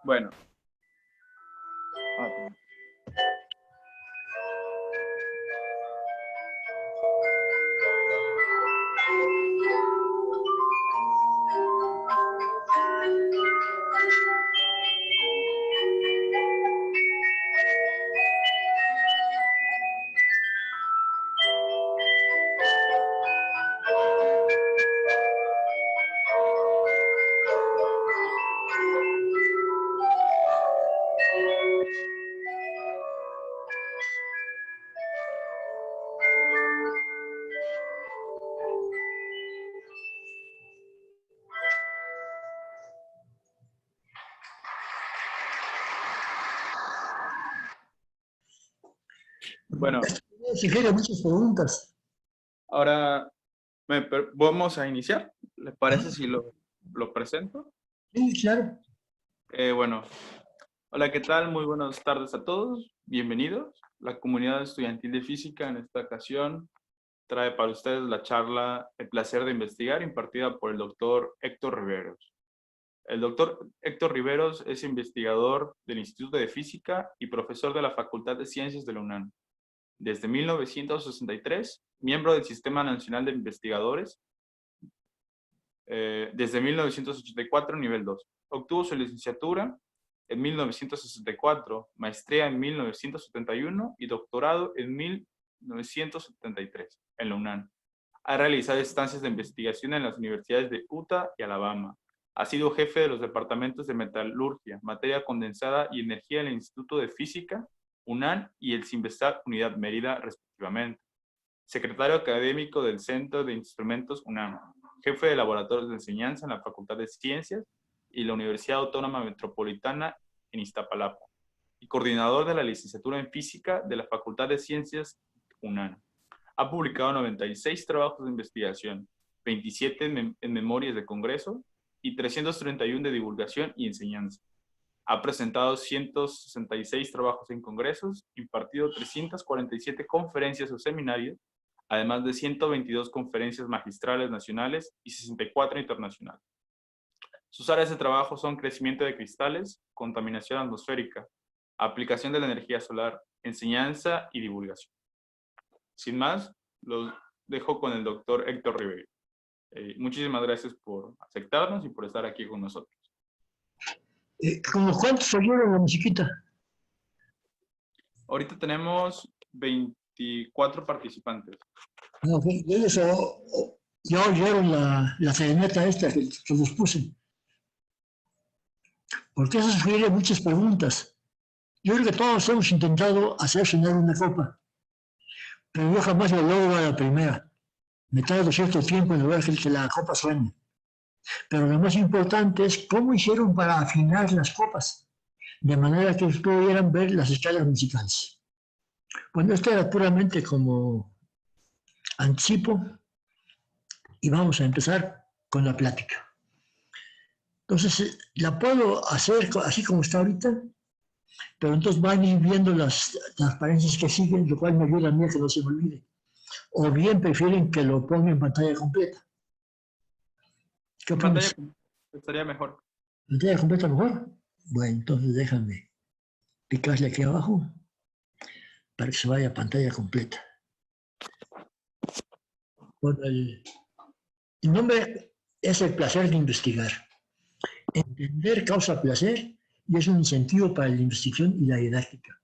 Bueno. Bueno, sugiere muchas preguntas. Ahora vamos a iniciar. ¿Les parece si lo presento? Sí, claro. Bueno, hola, ¿qué tal? Muy buenas tardes a todos. Bienvenidos. La comunidad estudiantil de física en esta ocasión trae para ustedes la charla El placer de investigar, impartida por el doctor Héctor Riveros. El doctor Héctor Riveros es investigador del Instituto de Física y profesor de la Facultad de Ciencias de la UNAM. Desde 1963, miembro del Sistema Nacional de Investigadores, desde 1984, nivel 2. Obtuvo su licenciatura en 1964, maestría en 1971 y doctorado en 1973 en la UNAM. Ha realizado estancias de investigación en las universidades de Utah y Alabama. Ha sido jefe de los departamentos de metalurgia, materia condensada y energía en el Instituto de Física, UNAM y el CIMBESTAR Unidad Mérida, respectivamente. Secretario académico del Centro de Instrumentos UNAM. Jefe de laboratorios de enseñanza en la Facultad de Ciencias y la Universidad Autónoma Metropolitana en Iztapalapa. Y coordinador de la licenciatura en Física de la Facultad de Ciencias UNAM. Ha publicado 96 trabajos de investigación, 27 en memorias de congreso y 331 de divulgación y enseñanza. Ha presentado 166 trabajos en congresos, impartido 347 conferencias o seminarios, además de 122 conferencias magistrales nacionales y 64 internacionales. Sus áreas de trabajo son crecimiento de cristales, contaminación atmosférica, aplicación de la energía solar, enseñanza y divulgación. Sin más, los dejo con el doctor Héctor Riveros. Muchísimas gracias por aceptarnos y por estar aquí con nosotros. ¿Cómo cuántos oyeron la musiquita? Ahorita tenemos 24 participantes. Okay. Ellos ya oyeron la serenata esta que les puse. Porque eso sugiere muchas preguntas. Yo creo que todos hemos intentado hacer sonar una copa, pero yo jamás lo logro a la primera. Me tardo cierto tiempo en lograr que la copa suene. Pero lo más importante es cómo hicieron para afinar las copas, de manera que pudieran ver las escalas musicales. Bueno, esto era puramente como anticipo y vamos a empezar con la plática. Entonces, la puedo hacer así como está ahorita. pero entonces van a ir viendo las transparencias que siguen, lo cual me ayuda a mí a que no se me olvide. O bien prefieren que lo ponga en pantalla completa. ¿Qué opinas? Pantalla estaría mejor. ¿Pantalla completa mejor? Bueno, entonces déjame picarle aquí abajo para que se vaya a pantalla completa. Bueno, el nombre es el placer de investigar. Entender causa placer y es un incentivo para la investigación y la didáctica.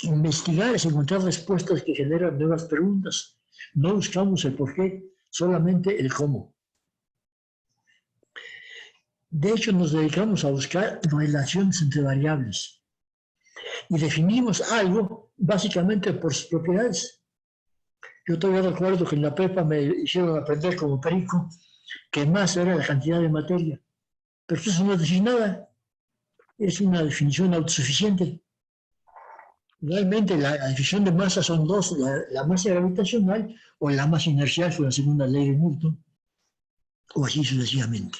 Investigar es encontrar respuestas que generan nuevas preguntas. No buscamos el por qué, solamente el cómo. De hecho, nos dedicamos a buscar relaciones entre variables y definimos algo básicamente por sus propiedades. Yo todavía recuerdo que en la prepa me hicieron aprender como perico que más era la cantidad de materia. Pero eso no es decir nada. Es una definición autosuficiente. Realmente la definición de masa son dos, la masa gravitacional o la masa inercial, fue la segunda ley de Newton, o así sucesivamente.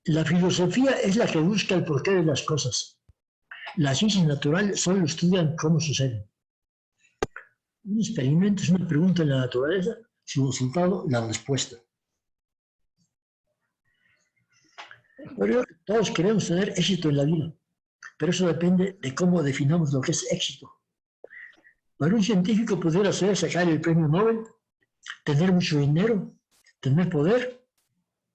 La filosofía es la que busca el porqué de las cosas. Las ciencias naturales solo estudian cómo suceden. Un experimento es una pregunta en la naturaleza, su resultado, la respuesta. Pero todos queremos tener éxito en la vida, pero eso depende de cómo definamos lo que es éxito. Para un científico pudiera ser sacar el premio Nobel, tener mucho dinero, tener poder,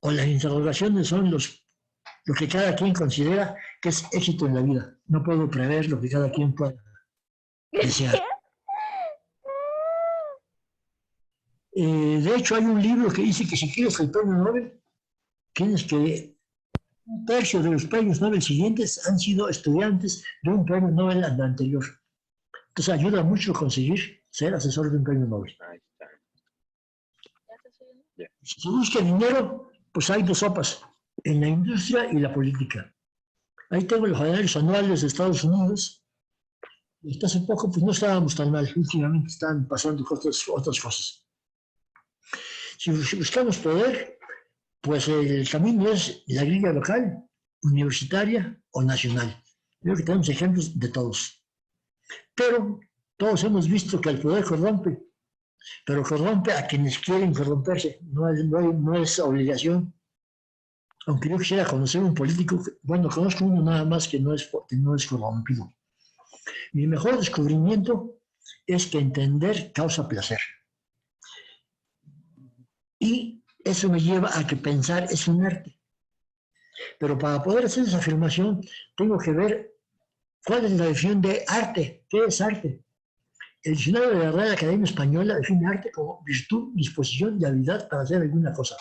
o las interrogaciones son lo que cada quien considera que es éxito en la vida. No puedo prever lo que cada quien pueda desear. De hecho, hay un libro que dice que si quieres el premio Nobel, tienes que un tercio de los premios Nobel siguientes han sido estudiantes de un premio Nobel anterior. Entonces ayuda mucho conseguir ser asesor de un premio Nobel. Si se busca dinero, pues hay dos sopas, en la industria y la política. Ahí tengo los salarios anuales de Estados Unidos. Y hasta hace poco pues no estábamos tan mal, últimamente están pasando otras cosas. Si buscamos poder, pues el camino es la grilla local, universitaria o nacional. Creo que tenemos ejemplos de todos. Pero todos hemos visto que el poder corrompe, pero corrompe a quienes quieren corromperse, no es obligación. Aunque yo quisiera conocer un político, bueno, conozco uno nada más que no es corrompido. Mi mejor descubrimiento es que entender causa placer. Y eso me lleva a que pensar es un arte. Pero para poder hacer esa afirmación, tengo que ver cuál es la definición de arte. ¿Qué es arte? El diccionario de la Real Academia Española define arte como virtud, disposición y habilidad para hacer alguna cosa.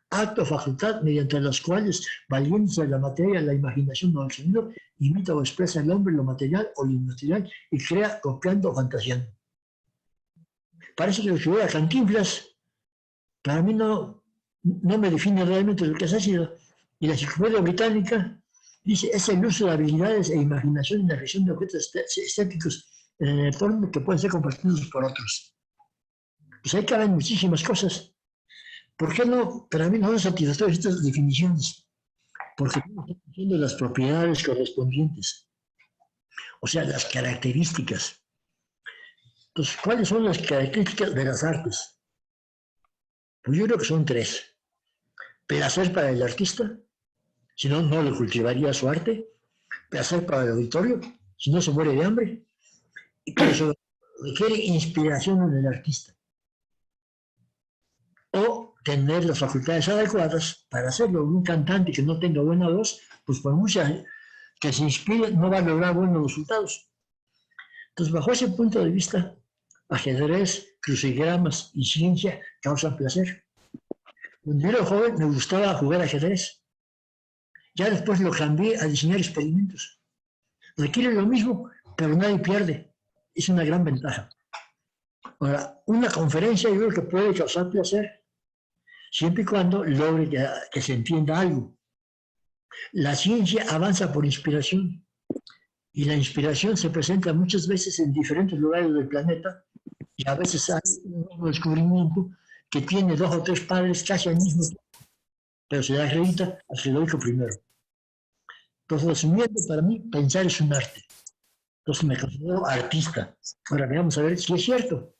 Acto o facultad mediante las cuales, valiéndose de la materia, la imaginación o el sonido, imita o expresa el hombre lo material o lo inmaterial y crea copiando o fantaseando. Parece que lo que voy a Cantinflas, para mí no me define realmente lo que es ácido. Y la Enciclopedia Británica dice, es el uso de habilidades e imaginación en la creación de objetos estéticos en el entorno que pueden ser compartidos por otros. Pues ahí caben muchísimas cosas. ¿Por qué no? Para mí no son satisfactorias estas definiciones. Porque estamos diciendo las propiedades correspondientes. O sea, las características. Entonces, ¿cuáles son las características de las artes? Pues yo creo que son tres. Placer para el artista, si no, no le cultivaría su arte. Placer para el auditorio, si no se muere de hambre. Y que eso requiere inspiración en el artista. O tener las facultades adecuadas para hacerlo. Un cantante que no tenga buena voz, pues por mucha que se inspire, no va a lograr buenos resultados. Entonces, bajo ese punto de vista, ajedrez, crucigramas y ciencia causan placer. Cuando yo era joven me gustaba jugar ajedrez. Ya después lo cambié a diseñar experimentos. Requiere lo mismo, pero nadie pierde. Es una gran ventaja. Ahora, una conferencia yo creo que puede causar placer siempre y cuando logre que se entienda algo. La ciencia avanza por inspiración y la inspiración se presenta muchas veces en diferentes lugares del planeta y a veces hay un nuevo descubrimiento que tiene 2 o 3 padres casi al mismo tiempo, pero se da acredita al que lo dijo primero. Entonces, resumiendo, para mí, pensar es un arte. Entonces, me considero artista. Ahora, veamos a ver si es cierto.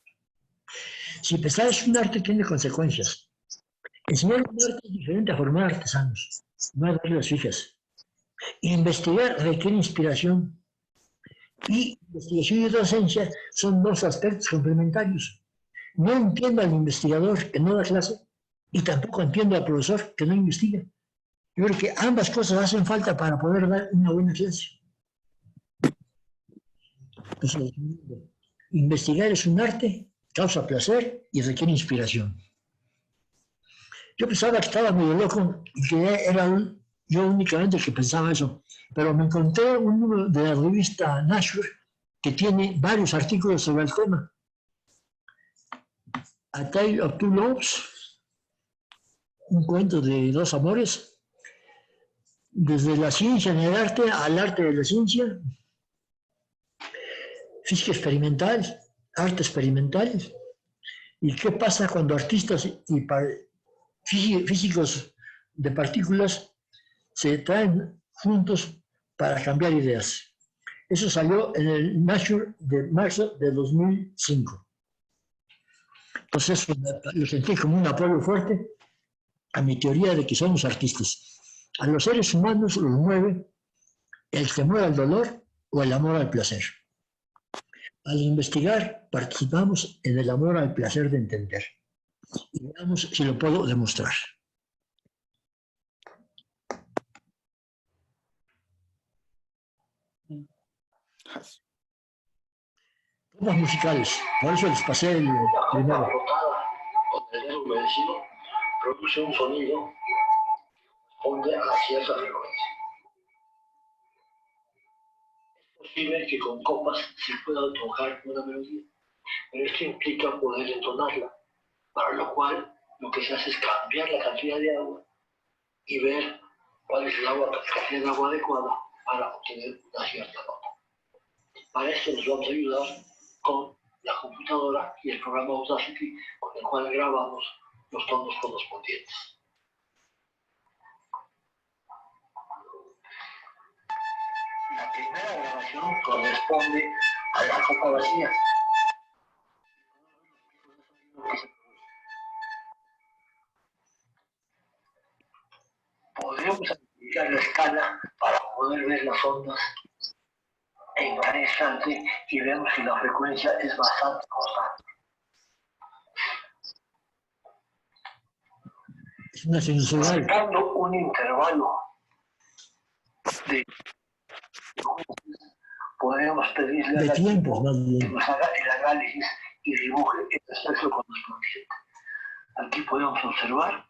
Si pensar es un arte, tiene consecuencias. Enseñar un arte es diferente a formar artesanos, no a darle las fijas. Investigar requiere inspiración y investigación y docencia son dos aspectos complementarios. No entiendo al investigador que no da clase y tampoco entiendo al profesor que no investiga. Yo creo que ambas cosas hacen falta para poder dar una buena clase. Entonces, investigar es un arte, causa placer y requiere inspiración. Yo pensaba que estaba medio loco y que era yo únicamente el que pensaba eso, pero me encontré un número de la revista Nature que tiene varios artículos sobre el tema. A Tale of Two Loves, un cuento de dos amores, desde la ciencia en el arte al arte de la ciencia, física experimental, arte experimental, y qué pasa cuando artistas y físicos de partículas se traen juntos para cambiar ideas. Eso salió en el Nature de marzo de 2005. Entonces lo sentí como un apoyo fuerte a mi teoría de que somos artistas. A los seres humanos los mueve el temor al dolor o el amor al placer. Al investigar, participamos en el amor al placer de entender. Y veamos si lo puedo demostrar. Tomas musicales, por eso les pasé el primero. La frotada con el dedo humedecido produce un sonido que responde a cierta frecuencia. Es posible que con copas se pueda tocar una melodía, pero esto implica poder entonarla, para lo cual lo que se hace es cambiar la cantidad de agua y ver cuál es la cantidad de agua adecuada para obtener una cierta nota. Para esto nos vamos a ayudar con la computadora y el programa Audacity, con el cual grabamos los tonos correspondientes. La primera grabación corresponde a la copa vacía. Podríamos aplicar la escala para poder ver las ondas en cada instante y vemos que la frecuencia es bastante constante. Es una sinusoidal. Marcando un intervalo de podemos pedirle De tiempos, más bien. que nos haga el análisis y dibuje el espectro correspondiente. Aquí podemos observar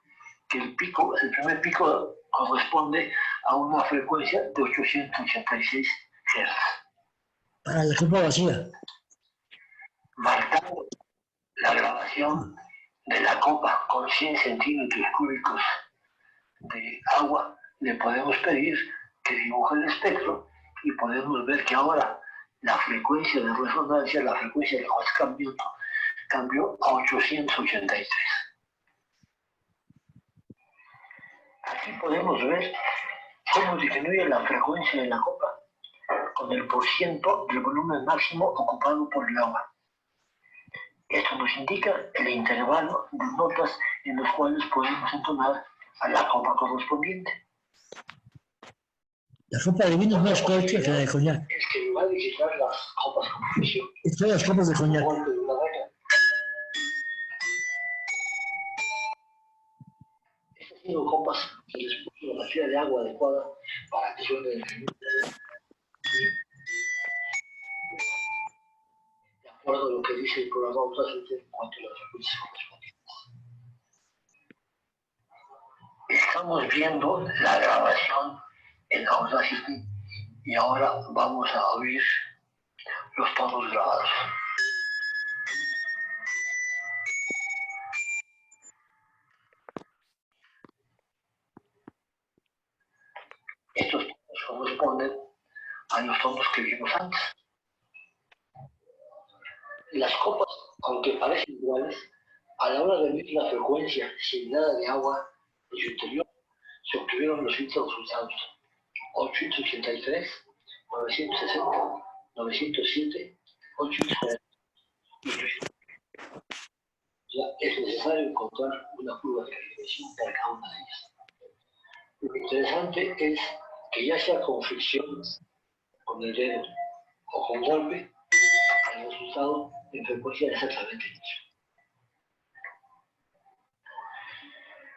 que el primer pico corresponde a una frecuencia de 886 Hz. Para la copa vacía. Marcando la grabación de la copa con 100 centímetros cúbicos de agua, le podemos pedir que dibuje el espectro y podemos ver que ahora la frecuencia de resonancia, la frecuencia de cambiando, cambió a 883. Aquí podemos ver cómo disminuye la frecuencia de la copa con el porciento del volumen máximo ocupado por el agua. Esto nos indica el intervalo de notas en los cuales podemos entonar a la copa correspondiente. La copa de vino es más corta que la de coñac. Es que en lugar de quitar las copas con presión, Estas las copas de coñac. golpe de una vaina, estas 5 copas se les puso la cantidad de agua adecuada para que suene el ritmo. De acuerdo a lo que dice el programa Audacity en cuanto a las frecuencias correspondientes. Estamos viendo la grabación en Audacity y ahora vamos a oír los tonos grabados. Estos tonos corresponden a los tonos que vimos antes. Las copas, aunque parecen iguales, a la hora de medir la frecuencia sin nada de agua en su interior, se obtuvieron los siguientes resultados. 883, 960, 907, 840. Ya es necesario encontrar una curva de calibración para cada una de ellas. Lo interesante es que ya sea con fricción, con el dedo o con golpe, el resultado en frecuencia es exactamente el mismo.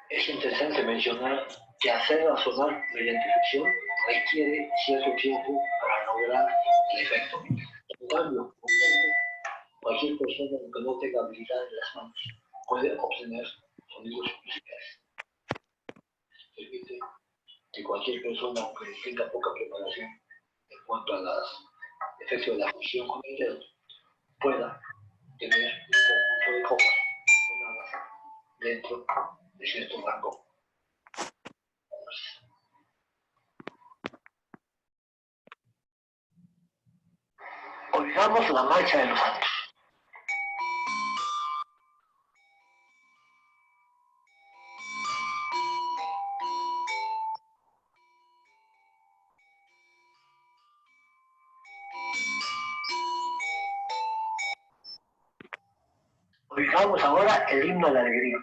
Es interesante mencionar que hacerla sonar mediante fricción requiere cierto tiempo para lograr el efecto. En cambio, cualquier persona que no tenga habilidad en las manos puede obtener sonidos musicales. Permite que cualquier persona, aunque tenga poca preparación en cuanto a los efectos de la fusión con el dedo, pueda tener un conjunto de copas sonadas dentro de cierto rango. Oigamos la marcha de los santos. Oigamos ahora el himno de la alegría.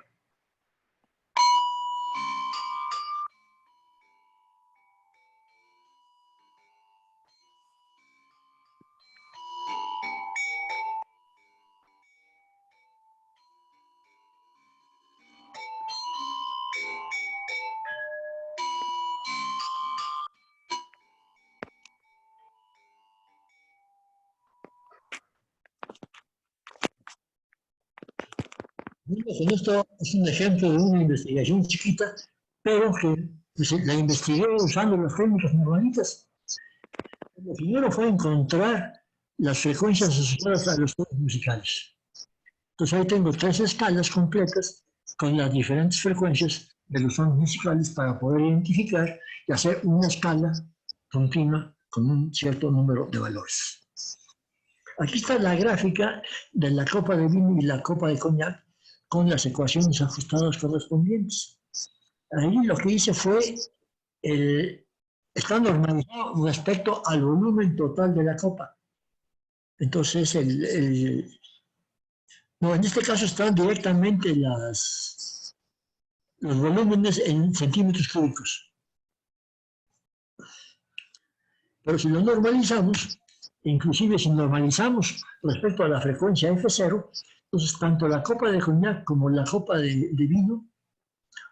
Con esto es un ejemplo de una investigación chiquita, pero que pues, la investigué usando las técnicas normalitas. Lo primero fue encontrar las frecuencias asociadas a los tonos musicales. Entonces ahí tengo 3 escalas completas con las diferentes frecuencias de los tonos musicales para poder identificar y hacer una escala continua con un cierto número de valores. Aquí está la gráfica de la copa de vino y la copa de coñac con las ecuaciones ajustadas correspondientes. Ahí lo que hice fue, está normalizado respecto al volumen total de la copa. Entonces, no, en este caso están directamente los volúmenes en centímetros cúbicos. Pero si lo normalizamos, inclusive si normalizamos respecto a la frecuencia F0, entonces tanto la copa de coñac como la copa de vino,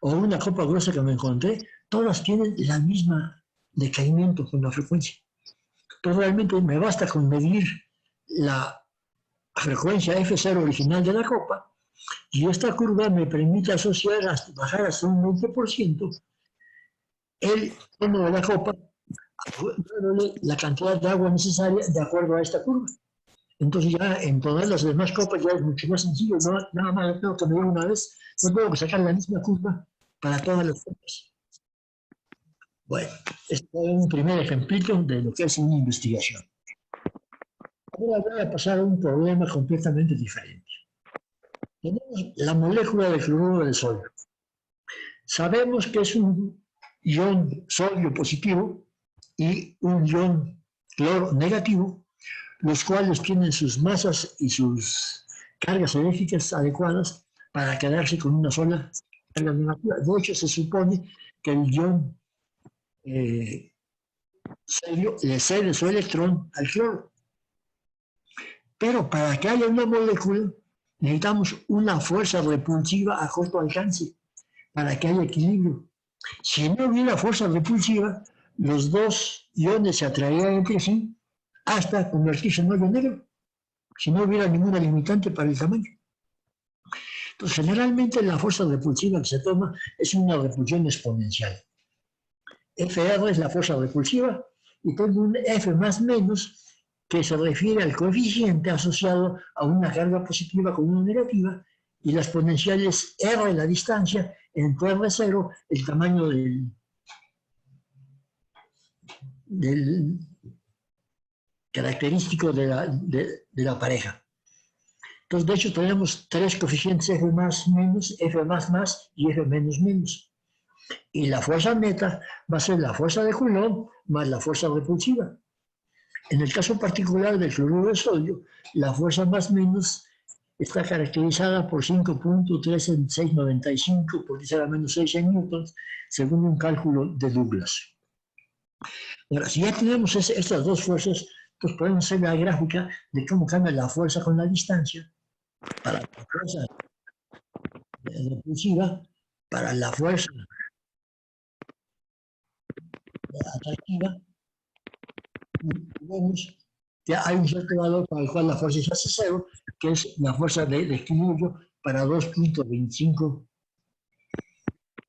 o una copa gruesa que me encontré, todas tienen la misma decaimiento con la frecuencia. Entonces realmente me basta con medir la frecuencia F0 original de la copa y esta curva me permite asociar, bajar hasta un 20% el tono de la copa, dándole la cantidad de agua necesaria de acuerdo a esta curva. Entonces ya en todas las demás copas ya es mucho más sencillo, nada más tengo que medir una vez, no tengo que sacar la misma curva para todas las copas. Bueno, este es un primer ejemplito de lo que es una investigación. Ahora voy a pasar a un problema completamente diferente. Tenemos la molécula de cloruro de sodio. Sabemos que es un ion sodio positivo y un ion cloro negativo, los cuales tienen sus masas y sus cargas eléctricas adecuadas para quedarse con una sola carga negativa. De hecho, se supone que el ion sodio le cede su electrón al cloro. Pero para que haya una molécula, necesitamos una fuerza repulsiva a corto alcance para que haya equilibrio. Si no hubiera fuerza repulsiva, los dos iones se atraerían entre sí hasta convertirse en hoyo negro, si no hubiera ninguna limitante para el tamaño. Entonces, generalmente la fuerza repulsiva que se toma es una repulsión exponencial. Fr es la fuerza repulsiva y tengo un F más menos que se refiere al coeficiente asociado a una carga positiva con una negativa, y la exponencial es R, la distancia, entre R0, el tamaño del característico de la pareja. Entonces, de hecho, tenemos 3 coeficientes F más menos, F más y F menos menos. Y la fuerza neta va a ser la fuerza de Coulomb más la fuerza repulsiva. En el caso particular del cloruro de sodio, la fuerza más menos está caracterizada por 5.3695 por 10 a la menos 6 en newtons, según un cálculo de Douglas. Ahora, si ya tenemos estas dos fuerzas, pues podemos hacer la gráfica de cómo cambia la fuerza con la distancia para la fuerza repulsiva, para la fuerza atractiva, y vemos que hay un cierto valor para el cual la fuerza se hace cero, que es la fuerza de equilibrio para 2.25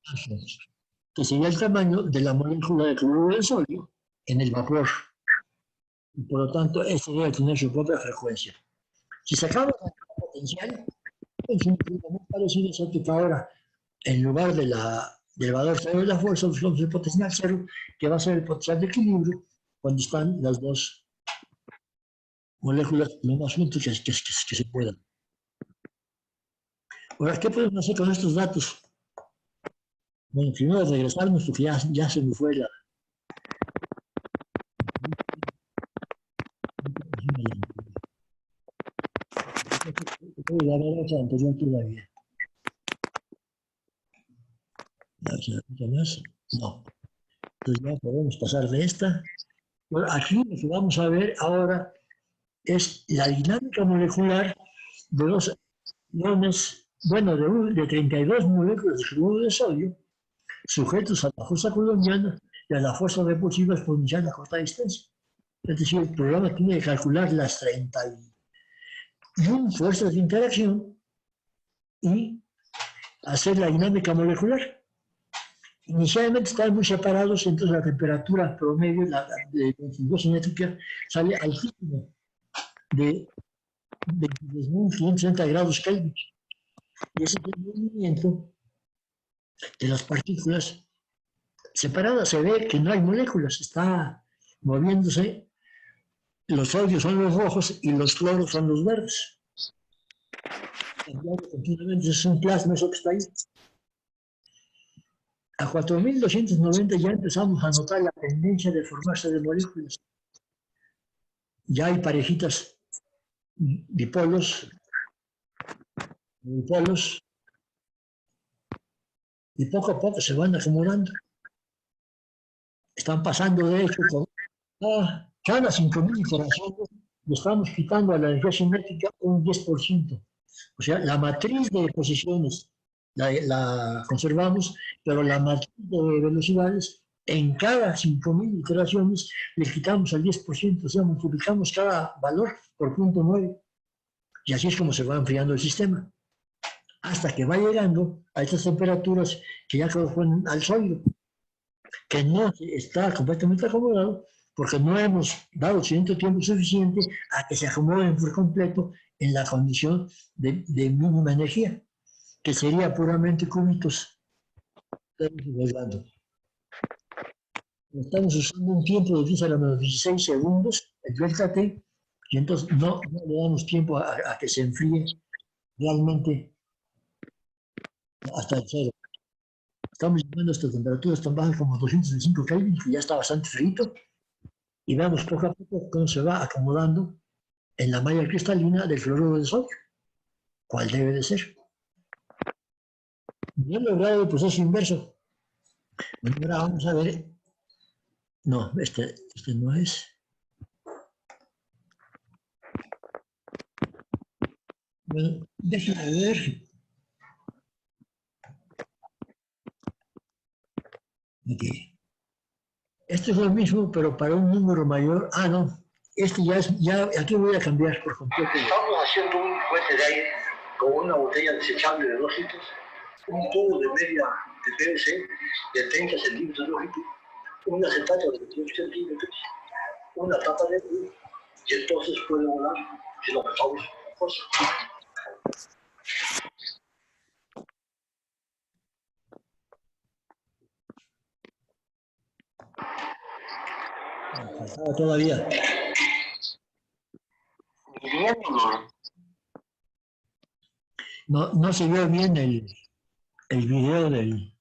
átomos, que sería el tamaño de la molécula de cloruro de sodio en el vapor. Y por lo tanto, este debe tener su propia frecuencia. Si sacamos la potencial, es un problema muy parecido, solo que ahora, en lugar del valor cero de la fuerza, buscamos el potencial cero, que va a ser el potencial de equilibrio, cuando están las dos moléculas lo más juntos que se puedan. Ahora, ¿qué podemos hacer con estos datos? Bueno, primero regresarnos, porque ya se me fue la derecha anterior todavía. No. Entonces ya podemos pasar de esta. Bueno, aquí lo que vamos a ver ahora es la dinámica molecular de dos iones, bueno, de 32 moléculas de cloruro de sodio, sujetos a la fuerza coulombiana y a la fuerza repulsiva exponencial a corta distancia. Es decir, el programa tiene que calcular las 31 fuerzas de interacción y hacer la dinámica molecular. Inicialmente están muy separados, entonces la temperatura promedio de concentración cinética sale altísima, de 22.560 grados Kelvin. Y ese es el movimiento de las partículas separadas. Se ve que no hay moléculas, está moviéndose. Los sodios son los rojos y los cloros son los verdes. Continuamente es un plasma eso que está ahí. A 4.290 ya empezamos a notar la tendencia de formarse de moléculas. Ya hay parejitas dipolos, y poco a poco se van acumulando. Están pasando, de hecho, cada 5.000 iteraciones le estamos quitando a la energía cinética un 10%. O sea, la matriz de posiciones la conservamos, pero la matriz de velocidades, en cada 5.000 iteraciones le quitamos al 10%, o sea, multiplicamos cada valor por 0.9. Y así es como se va enfriando el sistema, hasta que va llegando a estas temperaturas que ya corresponden al sólido, que no está completamente acomodado, porque no hemos dado tiempo suficiente a que se acomoden por completo en la condición de mínima energía, que sería puramente cubitos. Estamos usando un tiempo de 10 a la menos 16 segundos, el delta T, y entonces no le damos tiempo a que se enfríe realmente hasta el cero. Estamos llegando a esta temperatura tan baja como 205 Kelvin, que ya está bastante frío, y vemos poco a poco cómo se va acomodando en la malla cristalina del cloruro de sodio. ¿Cuál debe de ser? Ya he logrado el proceso inverso. Bueno, ahora vamos a ver. No, este no es. Bueno, déjenme ver. Aquí. Esto es lo mismo, pero para un número mayor. Ah, no. Este ya aquí voy a cambiar por completo. Estamos haciendo un cohete de aire con una botella desechable de 2 litros, un tubo de media de PVC de 30 centímetros de longitud, un acetato de 28 centímetros, una tapa de luz, y entonces puede volar si lo metamos cosas. Faltaba todavía. No se vio bien el video del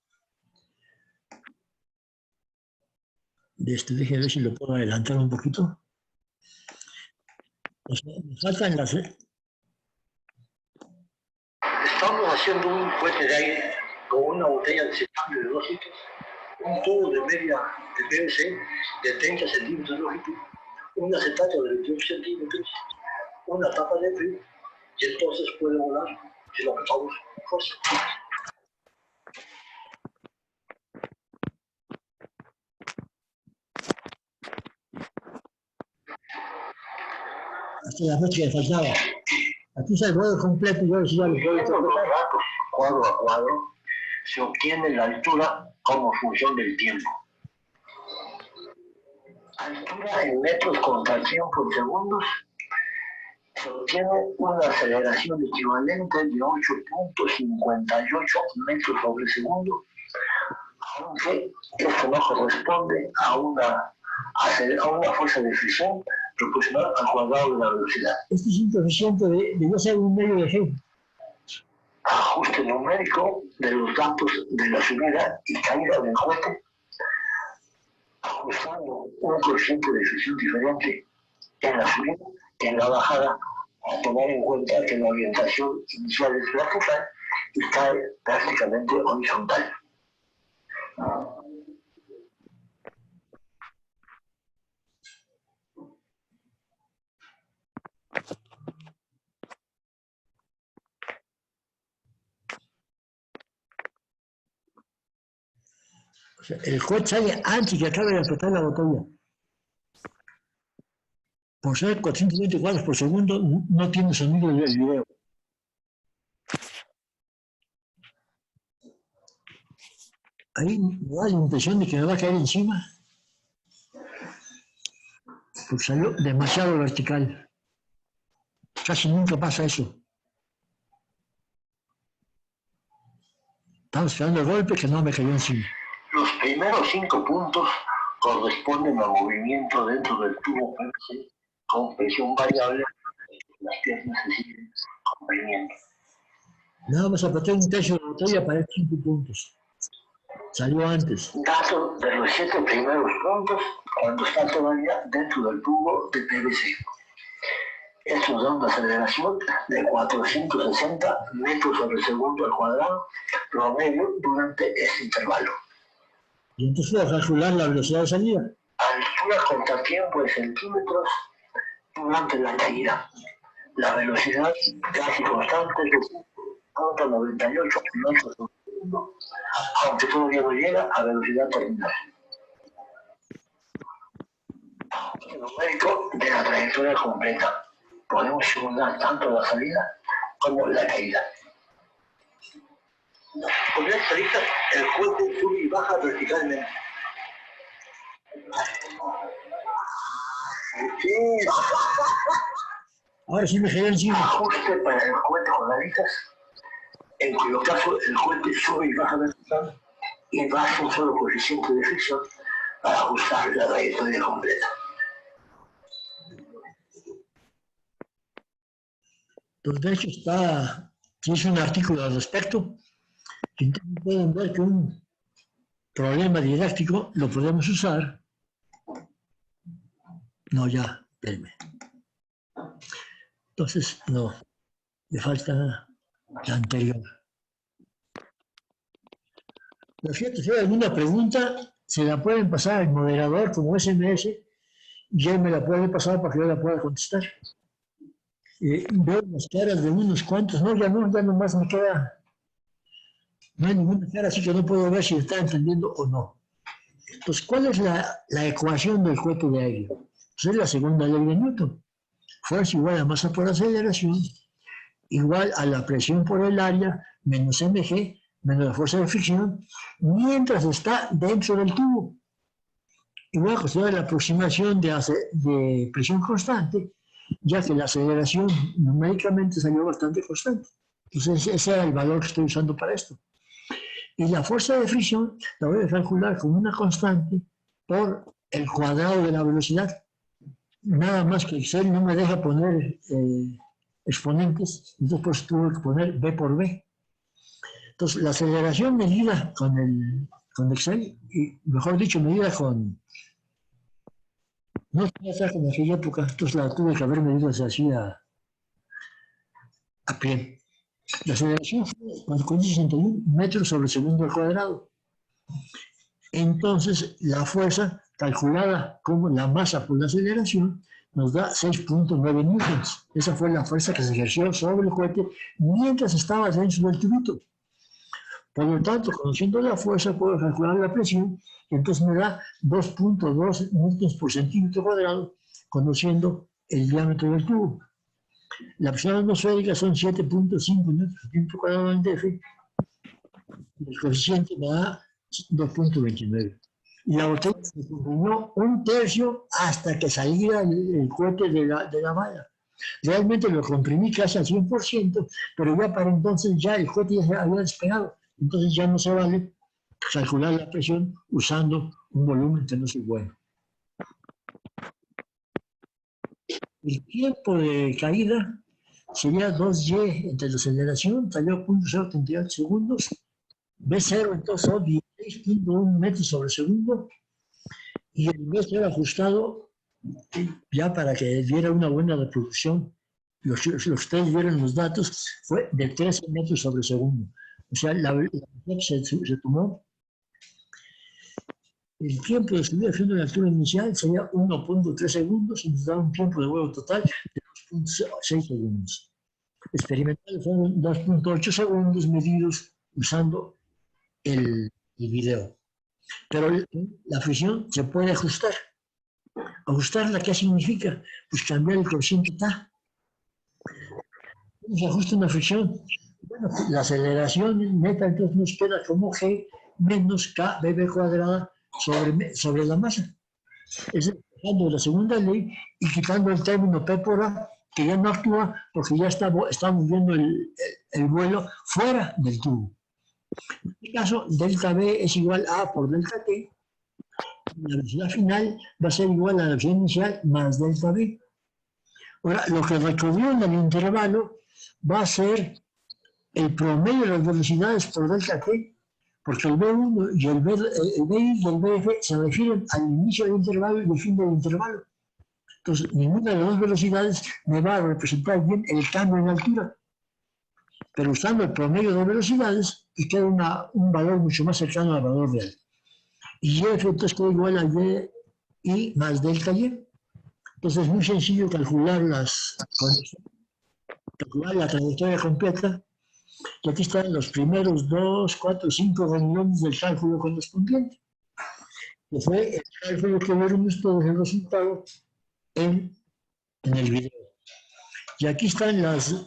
Déjenme ver si lo puedo adelantar un poquito. O sea, me faltan las... Estamos haciendo un cohete de aire con una botella desechable de 2 litros, un tubo de media de PVC de 30 centímetros de longitud, un acetato de 28 centímetros, una tapa de frío, y entonces puede volar si lo apretamos con fuerza. Hasta la fecha que faltaba. Aquí está el cuadro completo y ahora sí ya lo puedo Los datos cuadro a cuadro se obtiene la altura como función del tiempo. Altura en metros contra tiempo en segundos se obtiene una aceleración equivalente de 8.58 metros sobre segundo, aunque esto no corresponde a una fuerza de fricción proporcional al cuadrado de la velocidad. Este es un coeficiente de no ser un medio de G. Ajuste numérico de los datos de la subida y caída del cohete, ajustando un coeficiente de fricción diferente en la subida que en la bajada, a tomar en cuenta que la orientación inicial es vertical y cae prácticamente horizontal. O sea, el cohete sale antes que acabe de apretar la botella. Por ser 420 cuadros por segundo, no tiene sonido del video. Ahí me da la impresión de que me va a caer encima. Porque salió demasiado vertical. Casi nunca pasa eso. Estaba esperando el golpe que no me cayó encima. Los primeros 5 puntos corresponden al movimiento dentro del tubo PVC con presión variable. Las piernas se siguen comprimiendo. Nada más apreté un tercio de la botella para 5 puntos. Salió antes. Dato de los 7 primeros puntos cuando está todavía dentro del tubo de PVC. Esto da una aceleración de 460 metros sobre segundo al cuadrado promedio durante este intervalo. Y entonces voy a calcular la velocidad de salida. Altura contra tiempo en centímetros durante la caída. La velocidad casi constante es de 98 metros por segundo, aunque todavía no llega a velocidad terminal. El numérico de la trayectoria completa. Podemos simular tanto la salida como la caída. Con esta lista, el cohete sube y baja verticalmente. Sí. Ahora sí me quedé encima. Ajuste para el cohete con alitas, en cuyo caso el cohete sube y baja vertical y basa un solo coeficiente de fricción para ajustar la trayectoria completa. Entonces, de hecho, hice un artículo al respecto. Entonces pueden ver que un problema didáctico lo podemos usar. No, ya, espérenme. Entonces, no, me falta la anterior. Lo cierto, si hay alguna pregunta, se la pueden pasar al moderador como SMS y él me la puede pasar para que yo la pueda contestar. Veo las caras de unos cuantos, no, ya nomás me queda. No hay ninguna cara, así que no puedo ver si está entendiendo o no. Entonces, ¿cuál es la ecuación del cohete de aire? Pues es la segunda ley de Newton. Fuerza igual a masa por aceleración, igual a la presión por el área, menos mg, menos la fuerza de fricción, mientras está dentro del tubo. Y voy a considerar la aproximación de presión constante, ya que la aceleración numéricamente salió bastante constante. Entonces, ese era el valor que estoy usando para esto. Y la fuerza de fricción la voy a calcular como una constante por el cuadrado de la velocidad. Nada más que Excel no me deja poner exponentes, entonces pues tuve que poner B por B. Entonces, la aceleración medida con Excel, y mejor dicho, medida con No tenía traje en aquella época, entonces la tuve que haber medido así a pie. La aceleración fue con 61 metros sobre segundo al cuadrado. Entonces, la fuerza calculada como la masa por la aceleración nos da 6.9 newtons. Esa fue la fuerza que se ejerció sobre el cohete mientras estaba dentro del tubito. Por lo tanto, conociendo la fuerza, puedo calcular la presión, y entonces me da 2.2 newtons por centímetro cuadrado, conociendo el diámetro del tubo. La presión atmosférica son 7.5 newtons por centímetro cuadrado en df, y el coeficiente me da 2.29. Y la botella se comprimió un tercio hasta que saliera el cohete de la malla. Realmente lo comprimí casi al 100%, pero ya para entonces ya el cohete ya se había despegado. Entonces ya no se vale calcular la presión usando un volumen que no es bueno. El tiempo de caída sería 2y entre la aceleración, salió 0.038 segundos. V0 entonces son 16.1 metros sobre segundo, y el V era ajustado ya para que diera una buena reproducción. Los que ustedes vieron los datos fue de 13 metros sobre segundo. O sea, la se tomó. El tiempo de subida de la altura inicial sería 1.3 segundos y nos da un tiempo de vuelo total de 2.6 segundos. Experimental fueron 2.8 segundos medidos usando el video. Pero la fricción se puede ajustar. ¿Ajustarla qué significa? Pues cambiar el coeficiente K. ¿Cómo se ajusta una fricción? Bueno, la aceleración neta entonces nos queda como G menos KBB cuadrada sobre la masa. Es decir, dejando la segunda ley y quitando el término P por A, que ya no actúa porque ya estamos viendo el vuelo fuera del tubo. En este caso, delta B es igual a A por delta T. La velocidad final va a ser igual a la velocidad inicial más delta B. Ahora, lo que recorrió en el intervalo va a ser el promedio de las velocidades por delta T, porque el B1 y el BI y el BF se refieren al inicio del intervalo y al fin del intervalo. Entonces, ninguna de las dos velocidades me va a representar bien el cambio en altura. Pero usando el promedio de velocidades, queda un valor mucho más cercano al valor real. Y F entonces queda igual a Y más delta Y. Entonces es muy sencillo calcular la trayectoria completa. Y aquí están los primeros 2, 4, 5 renglones del cálculo correspondiente, que fue el cálculo que vieron todos el resultado en el video. Y aquí están las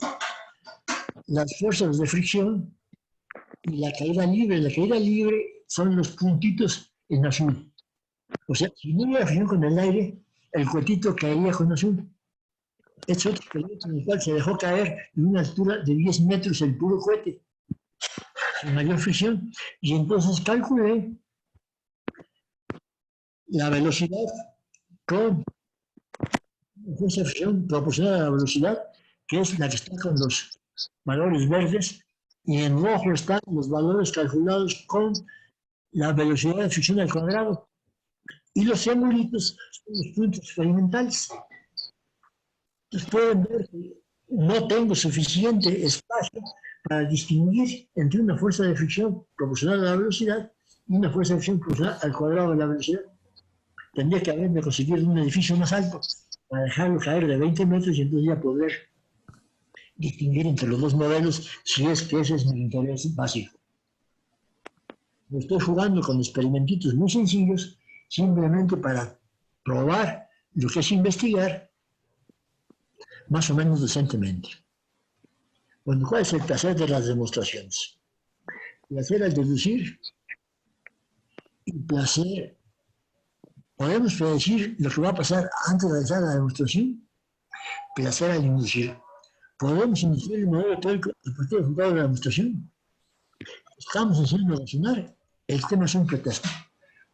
fuerzas de fricción y la caída libre. La caída libre son los puntitos en azul. O sea, si no hubiera fricción con el aire, el cohetito caería con azul. Es otro proyecto en el cual se dejó caer en una altura de 10 metros el puro cohete, sin mayor fricción. Y entonces calculé la velocidad con fuerza de fricción proporcional a la velocidad, que es la que está con los valores verdes, y en rojo están los valores calculados con la velocidad de fricción al cuadrado. Y los triangulitos son los puntos experimentales. Entonces pueden ver que no tengo suficiente espacio para distinguir entre una fuerza de fricción proporcional a la velocidad y una fuerza de fricción proporcional al cuadrado de la velocidad. Tendría que haberme conseguido un edificio más alto para dejarlo caer de 20 metros y entonces ya poder distinguir entre los dos modelos si es que ese es mi interés básico. Estoy jugando con experimentitos muy sencillos simplemente para probar lo que es investigar más o menos decentemente. Bueno, ¿cuál es el placer de las demostraciones? Placer al deducir y placer. ¿Podemos predecir lo que va a pasar antes de realizar la demostración? Placer al inducir. ¿Podemos inducir el modelo teórico a partir del resultado de la demostración? Estamos enseñando a razonar. El tema es un pretexto.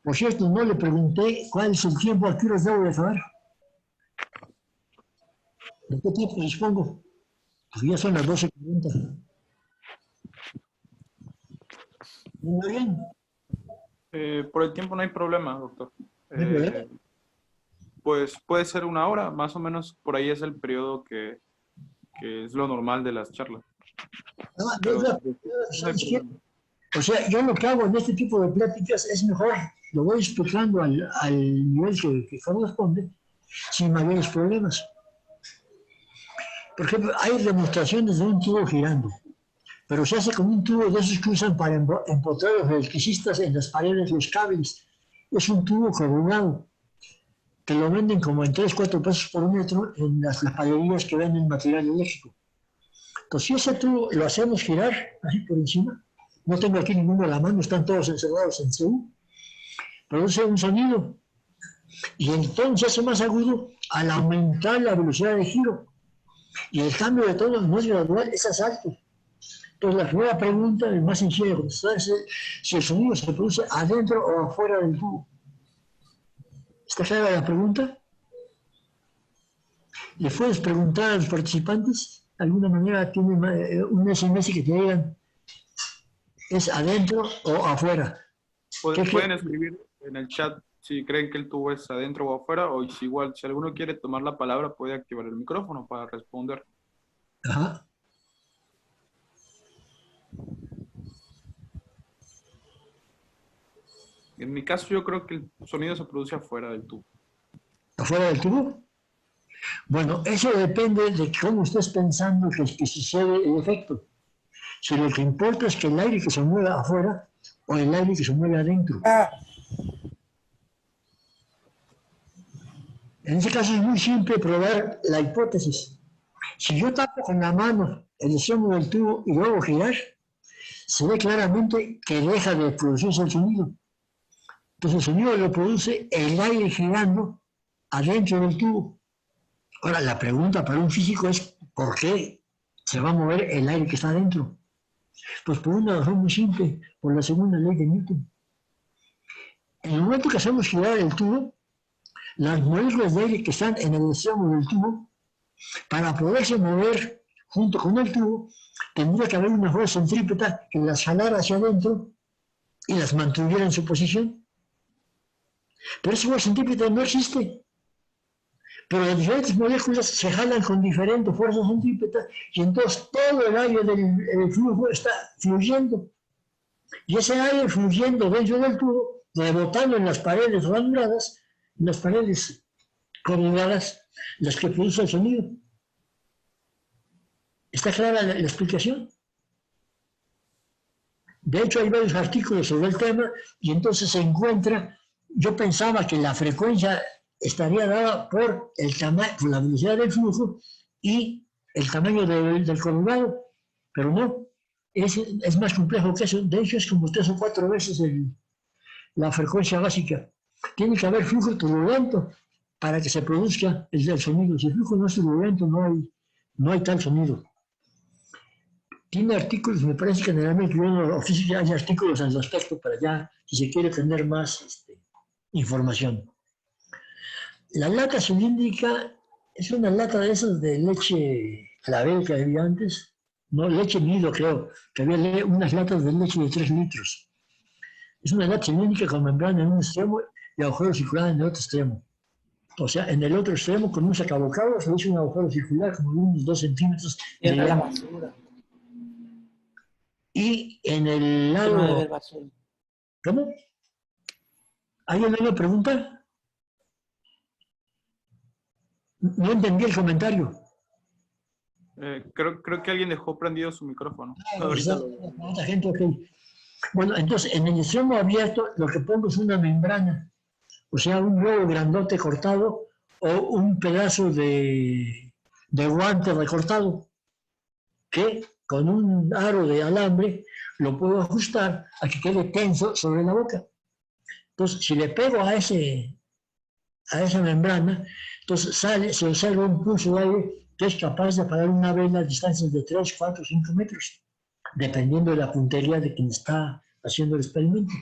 Por cierto, no le pregunté cuál es el tiempo, a qué horas debo de acabar. ¿De qué tiempo dispongo? Porque ya son las 12:40. ¿Muy bien? Por el tiempo no hay problema, doctor. ¿No hay problema? Pues puede ser 1 hora, más o menos por ahí es el periodo que es lo normal de las charlas. Pero, no hay problema. O sea, yo lo que hago en este tipo de pláticas es mejor, lo voy explicando al nivel que corresponde, sin mayores problemas. Por ejemplo, hay demostraciones de un tubo girando, pero se hace con un tubo de esos que usan para empotrar los electricistas en las paredes, los cables. Es un tubo corrugado, que lo venden como en 3, 4 pesos por metro en las palerías que venden material eléctrico. Entonces, si ese tubo lo hacemos girar así por encima, no tengo aquí ninguno a la mano, están todos encerrados en CU, produce un sonido. Y el tono se hace más agudo al aumentar la velocidad de giro. Y el cambio de tono no es gradual, es alto. Entonces, la primera pregunta, el más sencilla de contestar, es si el sonido se produce adentro o afuera del tubo. ¿Está clara la pregunta? ¿Le puedes preguntar a los participantes? ¿De alguna manera tienen un SMS que te digan es adentro o afuera? Pueden escribir en el chat si creen que el tubo es adentro o afuera, o si igual, si alguno quiere tomar la palabra, puede activar el micrófono para responder. Ajá. En mi caso, yo creo que el sonido se produce afuera del tubo. ¿Afuera del tubo? Bueno, eso depende de cómo estés pensando que sucede el efecto. Si lo que importa es que el aire que se mueva afuera o el aire que se mueve adentro. En ese caso es muy simple probar la hipótesis. Si yo tapo con la mano el extremo del tubo y lo hago girar, se ve claramente que deja de producirse el sonido. Entonces el sonido lo produce el aire girando adentro del tubo. Ahora, la pregunta para un físico es ¿por qué se va a mover el aire que está adentro? Pues por una razón muy simple, por la segunda ley de Newton. En el momento que hacemos girar el tubo, las moléculas de aire que están en el extremo del tubo, para poderse mover junto con el tubo, tendría que haber una fuerza centrípeta que las jalara hacia adentro y las mantuviera en su posición. Pero esa fuerza centrípeta no existe. Pero las diferentes moléculas se jalan con diferentes fuerzas centrípetas y entonces todo el aire del flujo está fluyendo. Y ese aire fluyendo dentro del tubo, rebotando en las paredes ranuradas, en las paredes corrugadas, las que producen el sonido. ¿Está clara la explicación? De hecho, hay varios artículos sobre el tema y entonces se encuentra, yo pensaba que la frecuencia estaría dada por la velocidad del flujo y el tamaño del corrugado, pero no, es más complejo que eso. De hecho, es como 3 o 4 veces la frecuencia básica. Tiene que haber flujo turbulento para que se produzca el sonido. Si el flujo no es turbulento, no hay tal sonido. Tiene artículos, me parece que generalmente hay artículos al respecto para allá, si se quiere tener más información. La lata cilíndrica es una lata de esas de leche clavel que había antes, no, leche nido creo, que había unas latas de leche de 3 litros. Es una lata cilíndrica con membrana en un extremo y agujero circular en el otro extremo. O sea, en el otro extremo, con un sacabocado, se hizo un agujero circular como de unos 2 centímetros de diámetro. Y en el lado... ¿Cómo? ¿Alguien me pregunta? No entendí el comentario. Creo que alguien dejó prendido su micrófono. Mucha gente, okay. Bueno, entonces, en el extremo abierto lo que pongo es una membrana, o sea, un huevo grandote cortado o un pedazo de guante recortado, que con un aro de alambre lo puedo ajustar a que quede tenso sobre la boca. Entonces, si le pego a esa membrana, entonces se observa un pulso de aire que es capaz de apagar una vela a distancias de 3, 4, 5 metros, dependiendo de la puntería de quien está haciendo el experimento.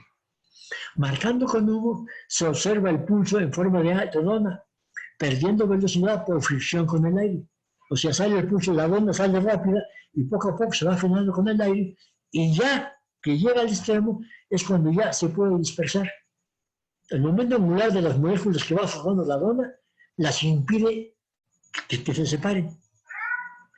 Marcando con humo, se observa el pulso en forma de dona, perdiendo velocidad por fricción con el aire. O sea, sale el pulso, la dona sale rápida y poco a poco se va frenando con el aire y ya que llega al extremo es cuando ya se puede dispersar. El momento angular de las moléculas que va formando la dona las impide que se separen.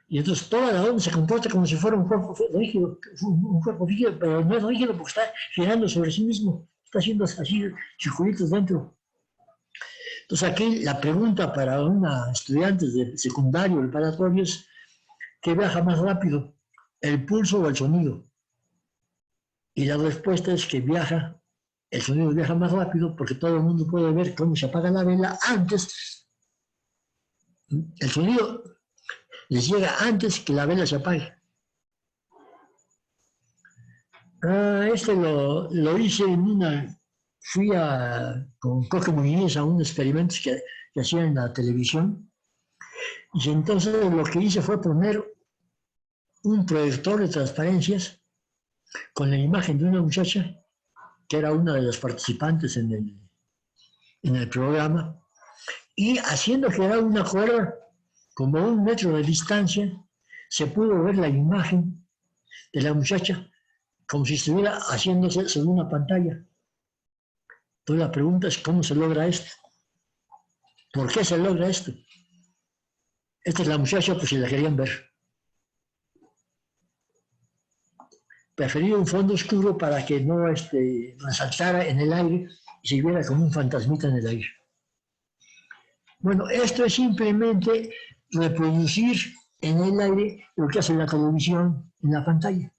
Y entonces toda la onda se comporta como si fuera un cuerpo rígido, un cuerpo rígido, pero no es rígido porque está girando sobre sí mismo, está haciendo así circulitos dentro. Entonces aquí la pregunta para una estudiante de secundario preparatorio es: ¿qué viaja más rápido, el pulso o el sonido? Y la respuesta es que el sonido viaja más rápido porque todo el mundo puede ver cómo se apaga la vela antes. El sonido les llega antes que la vela se apague. Lo hice fui con Jorge Muñiz a unos experimentos que hacían en la televisión. Y entonces lo que hice fue poner un proyector de transparencias con la imagen de una muchacha que era una de las participantes en el programa, y haciendo girar una cuerda como 1 metro de distancia, se pudo ver la imagen de la muchacha como si estuviera haciéndose sobre una pantalla. Entonces la pregunta es: ¿cómo se logra esto? ¿Por qué se logra esto? Esta es la muchacha, pues si la querían ver. Preferí un fondo oscuro para que no resaltara en el aire y se viera como un fantasmita en el aire. Bueno, esto es simplemente reproducir en el aire lo que hace la televisión en la pantalla.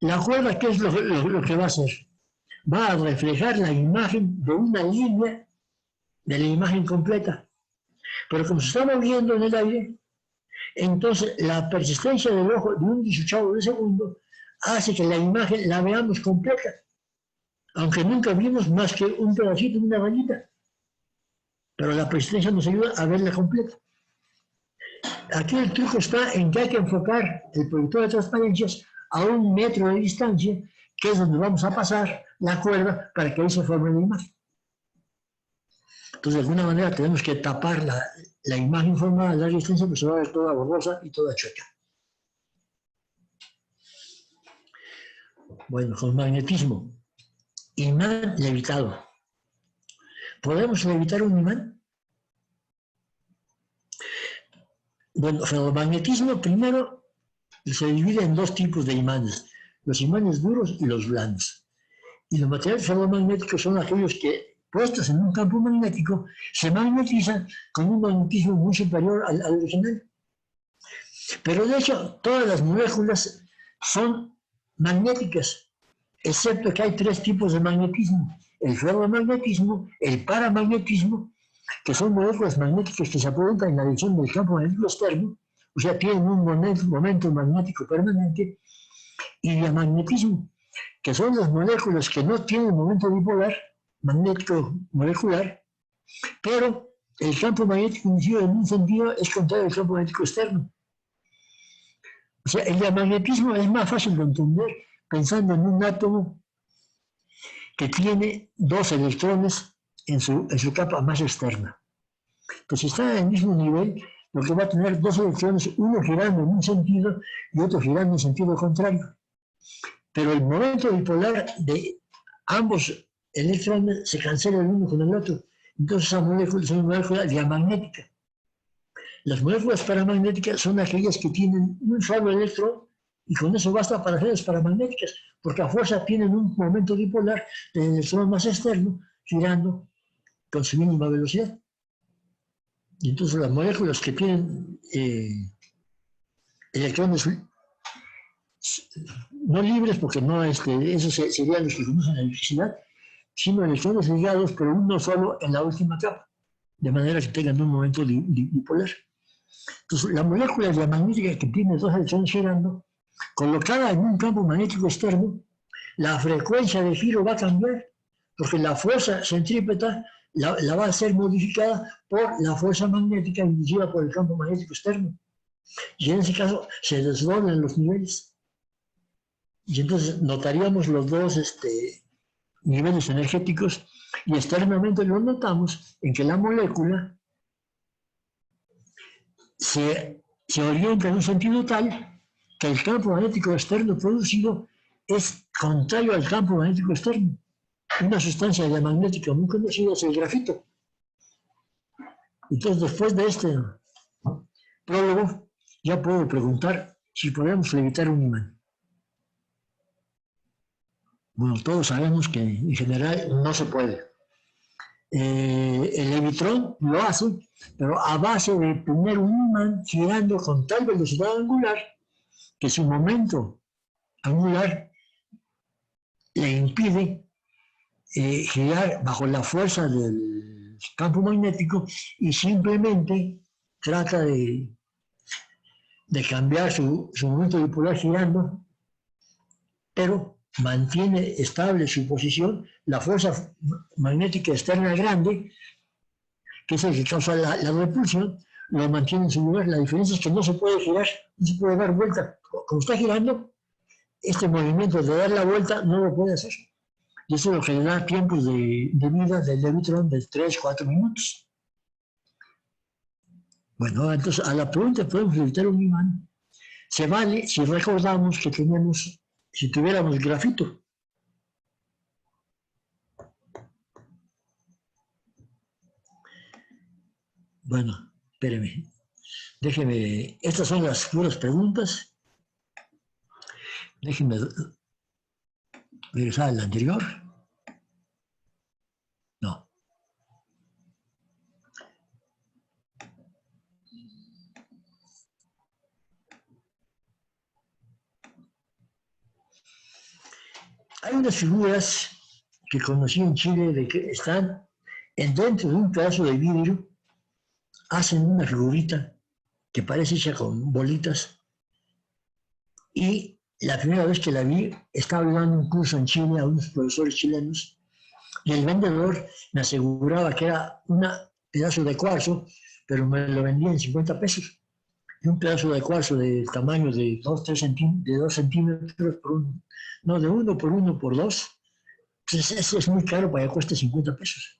La cuerda, ¿qué es lo que va a hacer? Va a reflejar la imagen de una línea de la imagen completa. Pero como se está moviendo en el aire, entonces la persistencia del ojo de 1/18 de segundo hace que la imagen la veamos completa, aunque nunca vimos más que un pedacito, una rayita. Pero la persistencia nos ayuda a verla completa. Aquí el truco está en que hay que enfocar el proyector de transparencias a 1 metro de distancia, que es donde vamos a pasar la cuerda para que ahí se forme la imagen. Entonces, de alguna manera tenemos que tapar la imagen formada a larga distancia, pues se va a ver toda borrosa y toda chueca. Bueno, con magnetismo. Imán levitado. ¿Podemos levitar un imán? Bueno, el magnetismo primero se divide en 2 tipos de imanes: los imanes duros y los blandos. Y los materiales ferromagnéticos son aquellos que, puestos en un campo magnético, se magnetizan con un magnetismo muy superior al original. Pero de hecho, todas las moléculas son magnéticas, excepto que hay 3 tipos de magnetismo: el ferromagnetismo, el paramagnetismo, que son moléculas magnéticas que se apuntan en la dirección del campo magnético externo, o sea, tienen un momento magnético permanente, y diamagnetismo, que son las moléculas que no tienen momento dipolar, magnético molecular, pero el campo magnético inducido en un sentido es contrario al campo magnético externo. O sea, el diamagnetismo es más fácil de entender pensando en un átomo que tiene 2 electrones en su capa más externa. Pues si está en el mismo nivel, lo que va a tener 2 electrones, uno girando en un sentido y otro girando en sentido contrario. Pero el momento dipolar de ambos electrones se cancela el uno con el otro. Entonces esa molécula es una molécula diamagnética. Las moléculas paramagnéticas son aquellas que tienen un solo electrón y con eso basta para hacerlas paramagnéticas, porque a fuerza tienen un momento dipolar del electrón más externo girando con su mínima velocidad. Y entonces las moléculas que tienen electrones no libres, porque no esos serían los que conducen la electricidad, sino electrones ligados, pero uno solo en la última capa, de manera que tengan un momento dipolar. Entonces, la molécula diamagnética que tiene 2 electrones girando, colocada en un campo magnético externo, la frecuencia de giro va a cambiar, porque la fuerza centrípeta la va a ser modificada por la fuerza magnética inducida por el campo magnético externo. Y en ese caso se desdoblan los niveles. Y entonces notaríamos los 2 niveles energéticos, y externamente lo notamos en que la molécula se orienta en un sentido tal que el campo magnético externo producido es contrario al campo magnético externo. Una sustancia diamagnética muy conocida es el grafito. Entonces, después de este prólogo, ya puedo preguntar si podemos levitar un imán. Bueno, todos sabemos que en general no se puede. El levitrón lo hace, pero a base de tener un imán girando con tal velocidad angular que su momento angular le impide girar bajo la fuerza del campo magnético y simplemente trata de cambiar su momento dipolar girando, pero mantiene estable su posición. La fuerza magnética externa grande, que es el que causa la repulsión, lo mantiene en su lugar. La diferencia es que no se puede girar, no se puede dar vuelta. Como está girando, este movimiento de dar la vuelta no lo puede hacer. Y eso es lo que le da tiempos de vida del levitrón de 3-4 minutos. Bueno, entonces a la pregunta, ¿podemos levitar un imán? Se vale si recordamos que tenemos, si tuviéramos grafito. Bueno, espéreme. Déjeme, estas son las puras preguntas. Déjeme regresar a la anterior. No. Hay unas figuras que conocí en Chile de que están dentro de un pedazo de vidrio, hacen una figurita que parece hecha con bolitas, y la primera vez que la vi estaba dando un curso en Chile a unos profesores chilenos y el vendedor me aseguraba que era un pedazo de cuarzo, pero me lo vendía en 50 pesos. Y un pedazo de cuarzo de tamaño de 2 centímetros por 1, no, de 1 por 1 por 2, pues eso es muy caro para que cueste 50 pesos.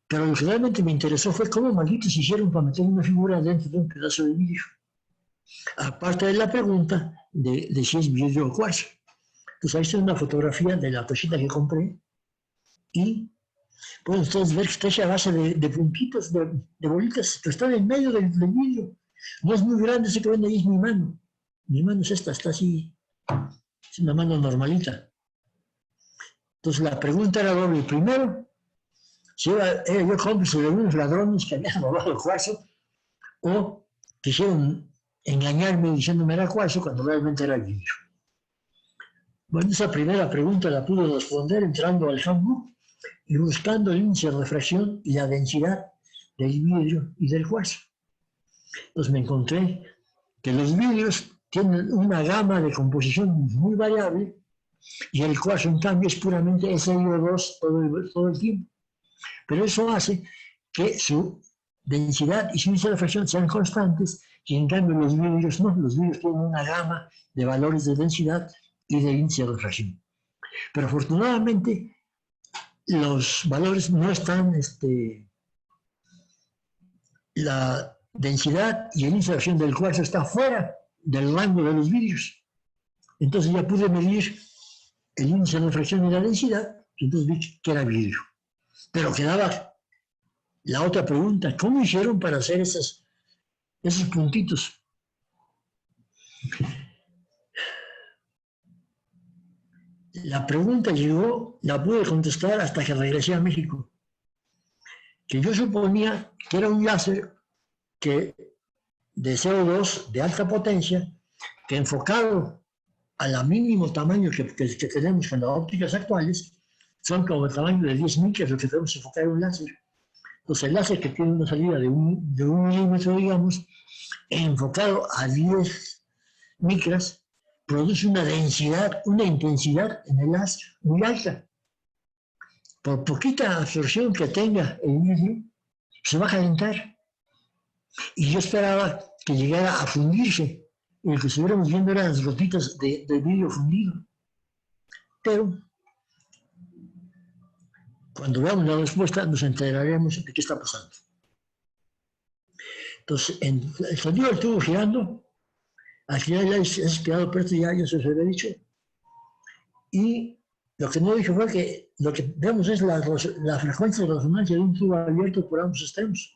Pero lo que realmente me interesó fue cómo malditos hicieron para meter una figura dentro de un pedazo de vidrio. Aparte de la pregunta de si es vidrio o cuarzo. Entonces ahí está una fotografía de la cosita que compré y pueden ustedes ver que está hecha a base de puntitos, de bolitas, pero está en medio del vidrio. No es muy grande, ese que ven ahí es mi mano. Mi mano es esta, está así, es una mano normalita. Entonces la pregunta era doble. Primero, si era yo cómplice de unos ladrones que habían robado el cuarzo o quisieron engañarme diciéndome era cuarzo cuando realmente era vidrio. Bueno, esa primera pregunta la pude responder entrando al handbook y buscando el índice de refracción y la densidad del vidrio y del cuarzo. Entonces me encontré que los vidrios tienen una gama de composición muy variable y el cuarzo en cambio es puramente SiO2 todo el tiempo. Pero eso hace que su densidad y su índice de refracción sean constantes y en cambio los vidrios no. Los vidrios tienen una gama de valores de densidad y de índice de refracción. Pero afortunadamente los valores no están, la densidad y el índice de refracción del cuarzo está fuera del rango de los vidrios. Entonces ya pude medir el índice de refracción y la densidad, y entonces vi que era vidrio. Pero quedaba la otra pregunta, ¿cómo hicieron para hacer esos puntitos? La pregunta llegó, la pude contestar hasta que regresé a México. Que yo suponía que era un láser de CO2 de alta potencia, que enfocado al mínimo tamaño que tenemos con las ópticas actuales, son como el tamaño de 10 micras lo que podemos enfocar en un láser. Entonces el láser que tiene una salida de un milímetro, digamos, enfocado a 10 micras, produce una densidad, una intensidad en el láser muy alta. Por poquita absorción que tenga el vidrio, se va a calentar. Y yo esperaba que llegara a fundirse. Y lo que estuviéramos viendo eran las gotitas de vidrio fundido. Pero cuando veamos la respuesta nos enteraremos de qué está pasando. Entonces, el sonido estuvo girando. Al final ya es esperado, pero ya se os había dicho. Y Lo que no dije fue que lo que vemos es la frecuencia de resonancia de un tubo abierto por ambos extremos.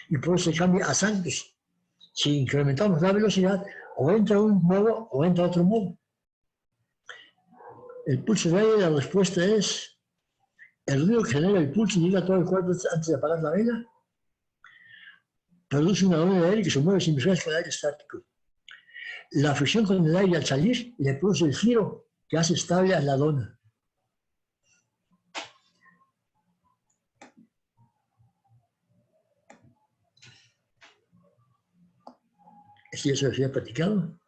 Y por eso se cambia a sangres. Si incrementamos la velocidad, o entra un modo o entra otro modo. El pulso de aire, la respuesta es el ruido que genera el pulso y llega a todo el cuerpo antes de apagar la vela. Produce una onda de aire que se mueve sin mezclarse con el aire estático. La fricción con el aire al salir le produce el giro que hace estable a la dona. ¿Esto ya se lo había platicado?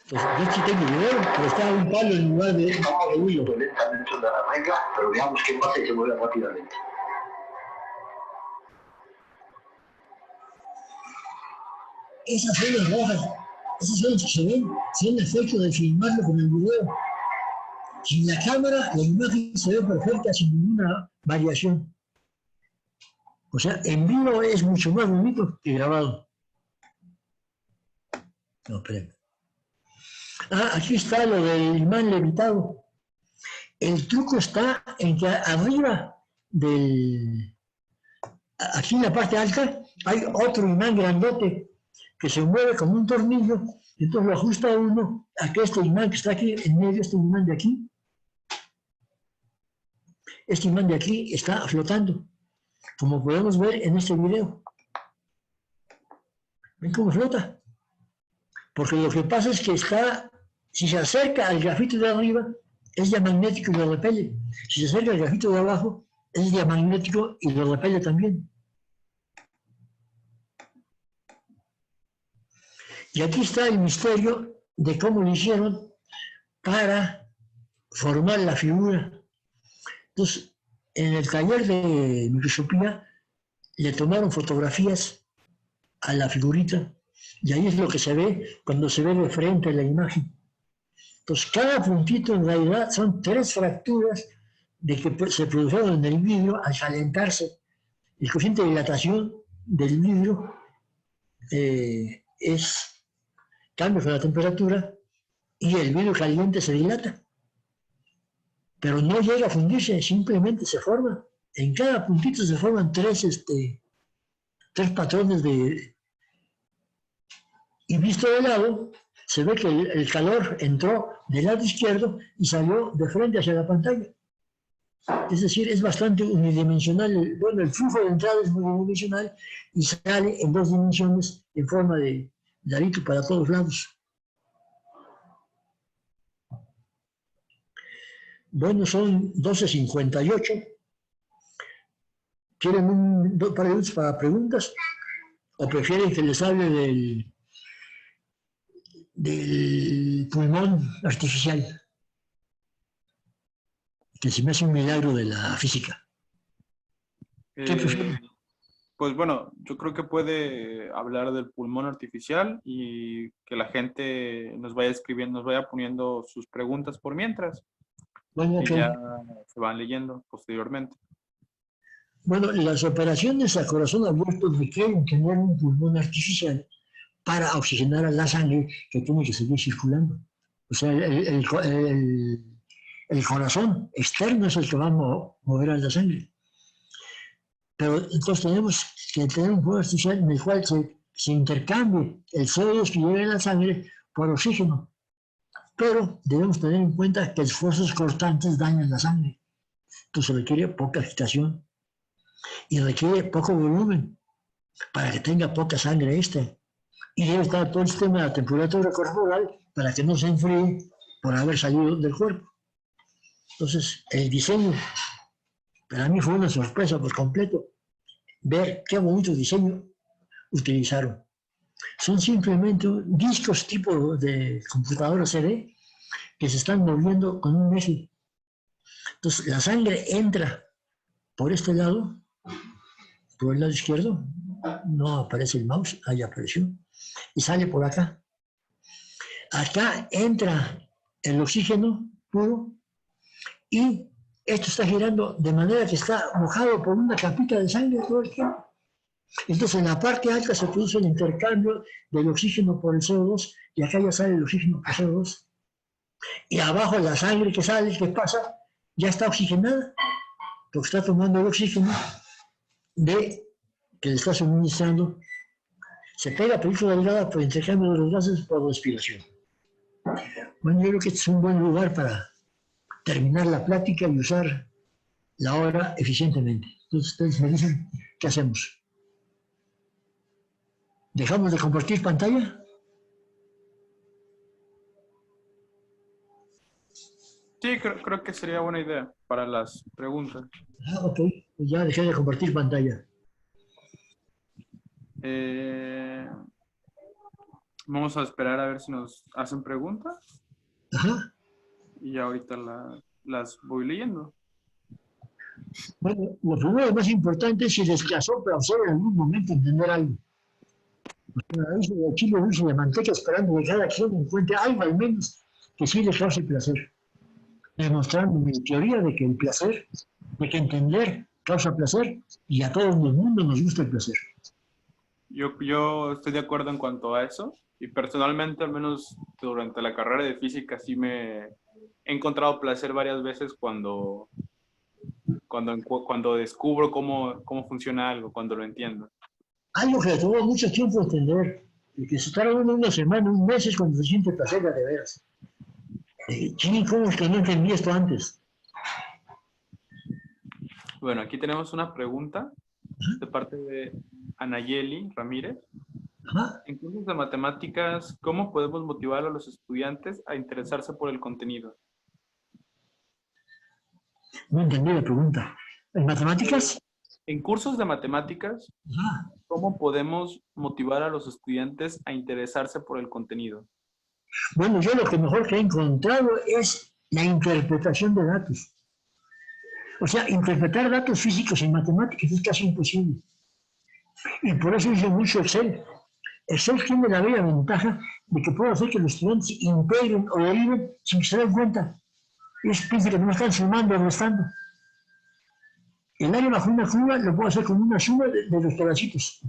Entonces, yo sí tengo video, pero está un palo en lugar de hilo. Lentamente una regla, pero veamos qué pasa y se mueve rápidamente. Esas zonas rojas, esas zonas que se ven, son efectos de filmarlo con el video. Sin la cámara, la imagen se ve perfecta sin ninguna variación. O sea, en vivo es mucho más bonito que grabado. No, espérenme. Aquí está lo del imán levitado. El truco está en que arriba aquí en la parte alta, hay otro imán grandote que se mueve como un tornillo, entonces lo ajusta uno a que este imán que está aquí en medio, este imán de aquí está flotando, como podemos ver en este video. ¿Ven cómo flota? Porque lo que pasa es que si se acerca al grafito de arriba, es diamagnético y lo repele. Si se acerca al grafito de abajo, es diamagnético y lo repele también. Y aquí está el misterio de cómo lo hicieron para formar la figura. Entonces, en el taller de microscopía le tomaron fotografías a la figurita y ahí es lo que se ve cuando se ve de frente la imagen. Entonces, cada puntito en realidad son 3 fracturas de que se produjeron en el vidrio al calentarse. El coeficiente de dilatación del vidrio es cambio con la temperatura y el vidrio caliente se dilata. Pero no llega a fundirse, simplemente se forma. En cada puntito se forman 3 patrones y visto de lado, se ve que el calor entró del lado izquierdo y salió de frente hacia la pantalla. Es decir, es bastante unidimensional. Bueno, el flujo de entrada es muy unidimensional y sale en 2 dimensiones en forma de larito para todos lados. Bueno, son 12:58. ¿Quieren un par de minutos para preguntas? ¿O prefieren que les hable del pulmón artificial? Que se me hace un milagro de la física. ¿Qué prefieren? Pues bueno, yo creo que puede hablar del pulmón artificial y que la gente nos vaya escribiendo, nos vaya poniendo sus preguntas por mientras. Bueno, Y ya se van leyendo posteriormente. Bueno, las operaciones a corazón abierto requieren tener un pulmón artificial para oxigenar a la sangre que tiene que seguir circulando. O sea, el corazón externo es el que va a mover a la sangre. Pero entonces tenemos que tener un pulmón artificial en el cual se intercambie el CO2 que llega en la sangre por oxígeno. Pero debemos tener en cuenta que esfuerzos cortantes dañan la sangre. Entonces requiere poca agitación y requiere poco volumen para que tenga poca sangre extra. Y debe estar todo el sistema de la temperatura corporal para que no se enfríe por haber salido del cuerpo. Entonces, el diseño, para mí fue una sorpresa por completo, ver qué bonito diseño utilizaron. Son simplemente discos tipo de computadora CD que se están moviendo con un eje. Entonces, la sangre entra por este lado, por el lado izquierdo, no aparece el mouse, ahí apareció, y sale por acá. Acá entra el oxígeno puro y esto está girando de manera que está mojado por una capita de sangre todo el tiempo. Entonces, en la parte alta se produce el intercambio del oxígeno por el CO2, y acá ya sale el oxígeno por CO2. Y abajo la sangre que sale, que pasa, ya está oxigenada, porque está tomando el oxígeno que le está suministrando. Se pega película delgada por intercambio de los gases por respiración. Bueno, yo creo que este es un buen lugar para terminar la plática y usar la hora eficientemente. Entonces, ustedes me dicen, ¿qué hacemos? ¿Dejamos de compartir pantalla? Sí, creo que sería buena idea para las preguntas. Ok, pues ya dejé de compartir pantalla. Vamos a esperar a ver si nos hacen preguntas. Ajá. Y ahorita las voy leyendo. Bueno, lo primero y más importante es si les casó para hacer en algún momento entender algo. A eso de chile dulce de manteca, esperando que cada quien encuentre algo al menos que sí les cause placer. Demostrando mi teoría de que el placer, de que entender causa placer, y a todo el mundo nos gusta el placer. Yo estoy de acuerdo en cuanto a eso, y personalmente, al menos durante la carrera de física, sí me he encontrado placer varias veces cuando descubro cómo funciona algo, cuando lo entiendo. Algo que le tomó mucho tiempo entender, y que se tarda una semana, un mes es cuando se siente placer de veras. Chini, ¿cómo es que no entendí esto antes? Bueno, aquí tenemos una pregunta de parte de Anayeli Ramírez. Ajá. En cursos de matemáticas, ¿cómo podemos motivar a los estudiantes a interesarse por el contenido? No entendí la pregunta. ¿En matemáticas? En cursos de matemáticas, Ajá. ¿cómo podemos motivar a los estudiantes a interesarse por el contenido? Bueno, yo lo que mejor que he encontrado es la interpretación de datos. O sea, interpretar datos físicos en matemáticas es casi imposible. Y por eso uso mucho Excel. Excel tiene la bella ventaja de que puede hacer que los estudiantes integren o deriven sin que se den cuenta. Ellos piensan que no están sumando o restando. El área bajo una curva lo puedo hacer con una suma de los pedacitos.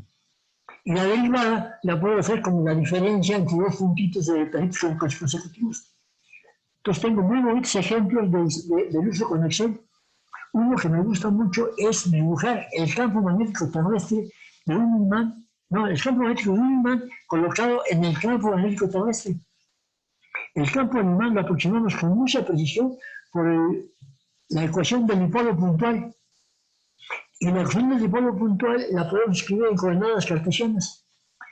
Y la derivada la puedo hacer como la diferencia entre dos puntitos de pedacitos consecutivos. Entonces tengo muy bonitos ejemplos del uso con Excel. Uno que me gusta mucho es dibujar el campo magnético terrestre de un imán, el campo magnético de un imán colocado en el campo magnético terrestre. El campo del imán lo aproximamos con mucha precisión por la ecuación del dipolo puntual. Y la ecuación del dipolo puntual la podemos escribir en coordenadas cartesianas.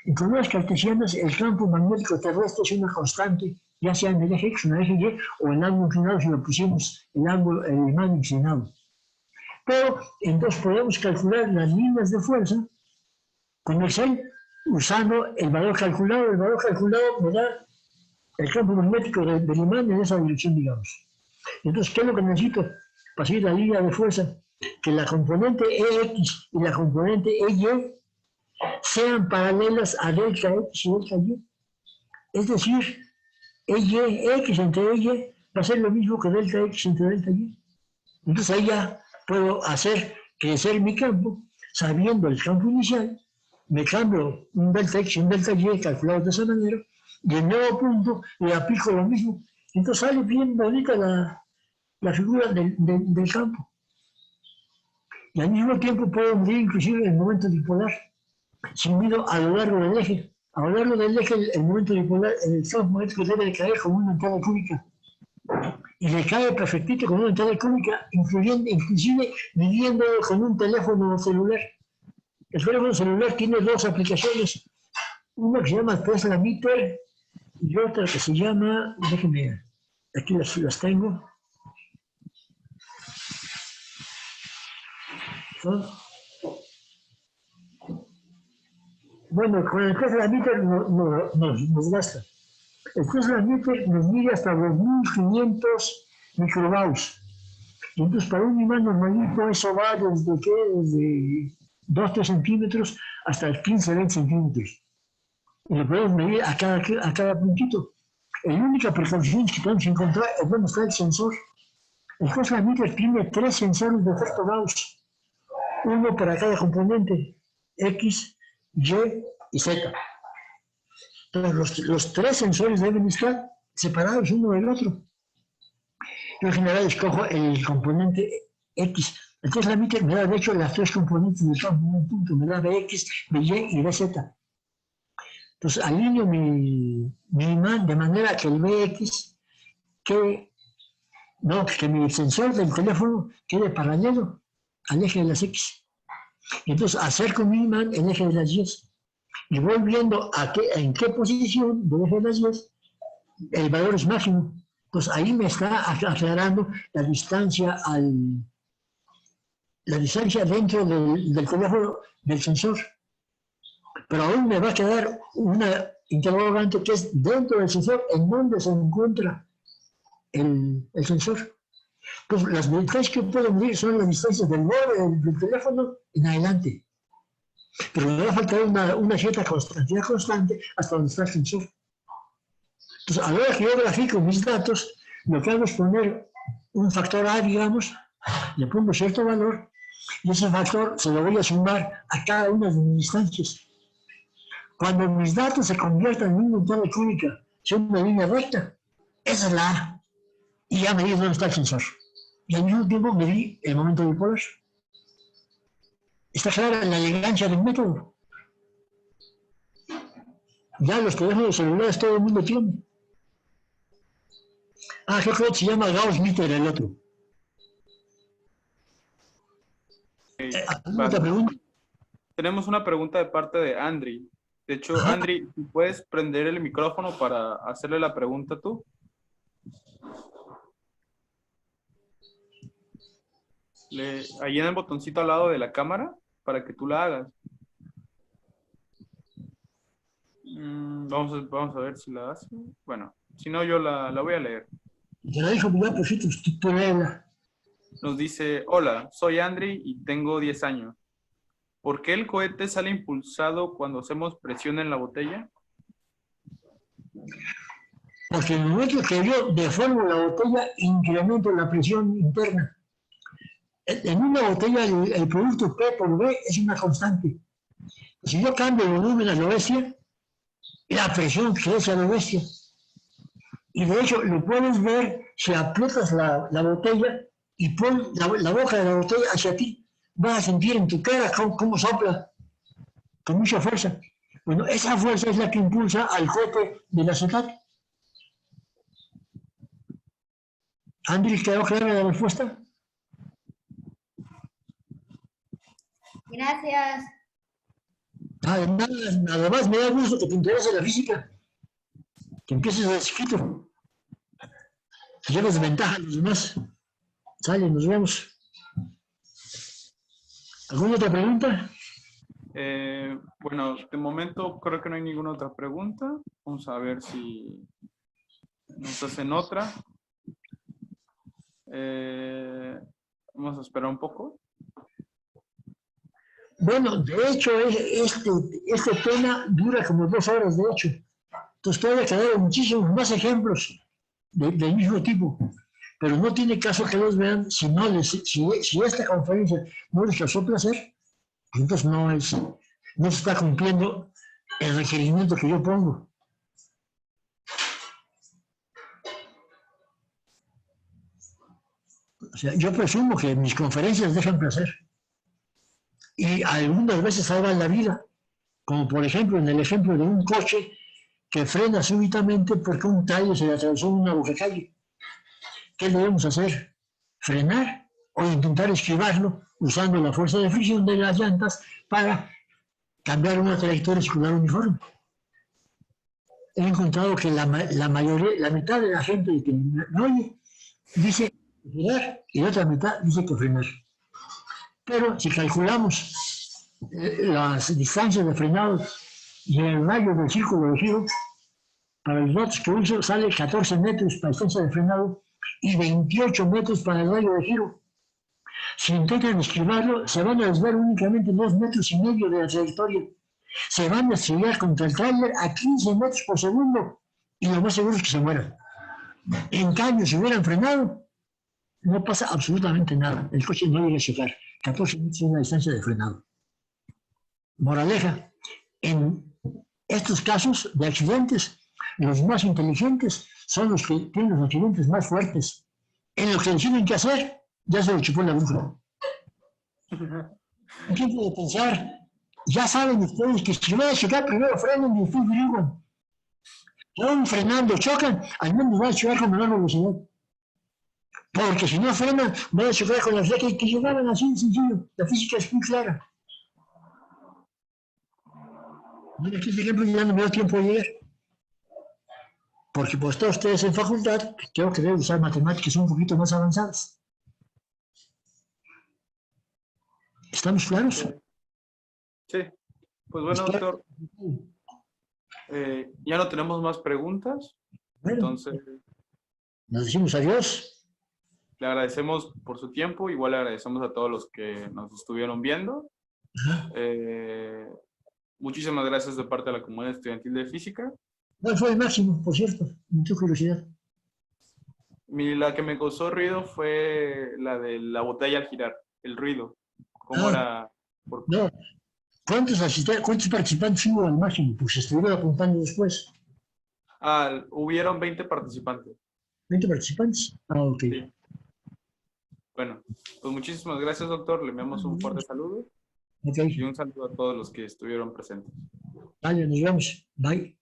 En coordenadas cartesianas, el campo magnético terrestre es una constante, ya sea en el eje X, en el eje Y, o en el ángulo inclinado si lo pusimos el imán inclinado. Pero entonces podemos calcular las líneas de fuerza con Excel usando el valor calculado. El valor calculado me da el campo magnético del imán en esa dirección, digamos. Entonces, ¿qué es lo que necesito para seguir la línea de fuerza? Que la componente EX y la componente EY sean paralelas a delta X y delta Y. Es decir, X entre EY va a ser lo mismo que delta X entre delta Y. Entonces ahí ya puedo hacer crecer mi campo, sabiendo el campo inicial, me cambio un delta X y un delta Y calculado de esa manera, y el nuevo punto le aplico lo mismo. Entonces sale bien bonita la figura del campo. Y al mismo tiempo puedo medir inclusive el momento dipolar, sin miedo a lo largo del eje. A lo largo del eje el momento dipolar, el campo magnético debe de caer como una entrada cúbica. Y le cae perfectito con una entrada cúbica, inclusive midiendo con un teléfono celular. El teléfono celular tiene dos aplicaciones, una que se llama Tesla Meter y otra que se llama, déjenme ver, aquí las tengo. Bueno, con el Tesla Meter nos basta. El Tesla Meter nos mide hasta 2500 microbauls. Y entonces para un imán normalito eso va desde 2-3 centímetros hasta 15-20 centímetros. Y lo podemos medir a cada puntito. La única precaución que podemos encontrar es donde está el sensor. El Tesla Meter tiene 3 sensores de efecto Gauss, uno para cada componente, X, Y y Z. Entonces, los 3 sensores deben estar separados uno del otro. Yo en general escojo el componente X. El Tesla Meter me da, de hecho, las 3 componentes del campo en un punto. Me da Bx, By y Bz. Entonces, alineo mi imán de manera que el Bx, que mi sensor del teléfono quede paralelo al eje de las X. Y entonces, acerco mi imán el eje de las Y. Y voy viendo en qué posición del eje de las Y el valor es máximo. Pues ahí me está aclarando la distancia dentro del teléfono del sensor. Pero aún me va a quedar una interrogante que es dentro del sensor, en dónde se encuentra el sensor. Pues las distancias que puedo medir son las distancias del borde del teléfono en adelante. Pero me va a faltar una cierta cantidad constante hasta donde está el sensor. Entonces, a la hora que yo grafico mis datos, lo que hago es poner un factor A, digamos, le pongo cierto valor, y ese factor se lo voy a sumar a cada una de mis instancias. Cuando mis datos se conviertan en una unidad cúbica, son una línea recta, esa es la A, y ya medí dónde está el sensor. Y al mismo tiempo medí el momento bipolar. Está clara la elegancia del método. Ya los teléfonos celulares todo el mundo tiene. Yo creo que se llama Gauss Meter el otro. ¿Alguna otra pregunta? Tenemos una pregunta de parte de Andri. De hecho, Andri, ¿puedes prender el micrófono para hacerle la pregunta tú? Ahí en el botoncito al lado de la cámara para que tú la hagas. Vamos a ver si la hace. Bueno, si no, yo la voy a leer. Ya la dijo, mira, pues sí, tú leerla. Nos dice, hola, soy Andri y tengo 10 años. ¿Por qué el cohete sale impulsado cuando hacemos presión en la botella? Porque en el momento que yo deformo la botella, incremento la presión interna. En una botella el producto P por V es una constante. Si yo cambio el volumen a lo bestia, la presión crece a lo bestia. Y de hecho lo puedes ver si aprietas la botella y pones la boca de la botella hacia ti. Vas a sentir en tu cara cómo sopla, con mucha fuerza. Bueno, esa fuerza es la que impulsa al cohete del acetato. ¿Andrés, quedó clara la respuesta? Gracias. Nada más me da gusto que te interese la física. Que empieces de chiquito. Que lleves ventaja a los demás. Sale, nos vemos. ¿Alguna otra pregunta? Bueno, de momento creo que no hay ninguna otra pregunta. Vamos a ver si nos hacen otra. Vamos a esperar un poco. Bueno, de hecho, este tema dura como 2 horas, de hecho. Entonces todavía quedaron muchísimos más ejemplos del mismo tipo. Pero no tiene caso que los vean si esta conferencia no les causó placer, entonces no se está cumpliendo el requerimiento que yo pongo. O sea, yo presumo que mis conferencias dejan placer. Y algunas veces salvan la vida, como por ejemplo en el ejemplo de un coche que frena súbitamente porque un tallo se le atravesó en una calle. ¿Qué debemos hacer? ¿Frenar o intentar esquivarlo usando la fuerza de fricción de las llantas para cambiar una trayectoria circular uniforme? He encontrado que la mitad de la gente que me oye dice frenar y la otra mitad dice que frenar. Pero si calculamos las distancias de frenado y el radio del círculo de giro, para los datos que uso sale 14 metros para distancia de frenado y 28 metros para el radio de giro. Si intentan esquivarlo, se van a desviar únicamente 2,5 metros de la trayectoria. Se van a estrellar contra el tráiler a 15 metros por segundo y lo más seguro es que se mueran. En cambio, si hubieran frenado, no pasa absolutamente nada. El coche no llega a chocar. 14 metros es una distancia de frenado. Moraleja, en estos casos de accidentes, los más inteligentes son los que tienen los accidentes más fuertes. En lo que deciden qué hacer, ya se lo chupó la bruja. ¿Qué tiempo de pensar? Ya saben ustedes que si van a chocar, primero frenen y después dirijan. Si aún frenando chocan, al menos van a chocar con menor velocidad. Porque si no frenan, van a chocar con las velocidad que llegaban así de sencillo. La física es muy clara. Mira, aquí, por ejemplo, ya no me dio tiempo de llegar. Porque pues todos ustedes en facultad, creo que deben usar matemáticas un poquito más avanzadas. ¿Estamos claros? Sí. Pues bueno, doctor, ya no tenemos más preguntas. Bueno, Entonces, nos decimos adiós. le agradecemos por su tiempo. Igual le agradecemos a todos los que nos estuvieron viendo. Muchísimas gracias de parte de la comunidad estudiantil de física. ¿Cuál fue el máximo, por cierto? Me dio curiosidad. La que me causó ruido fue la de la botella al girar, el ruido. ¿Cómo era? No. ¿Cuántos participantes hubo al máximo? Pues estuvieron apuntando después. Hubieron 20 participantes. ¿20 participantes? Ok. Sí. Bueno, pues muchísimas gracias, doctor. Le enviamos un fuerte saludo. Ok. Y un saludo a todos los que estuvieron presentes. Vale, nos vemos. Bye.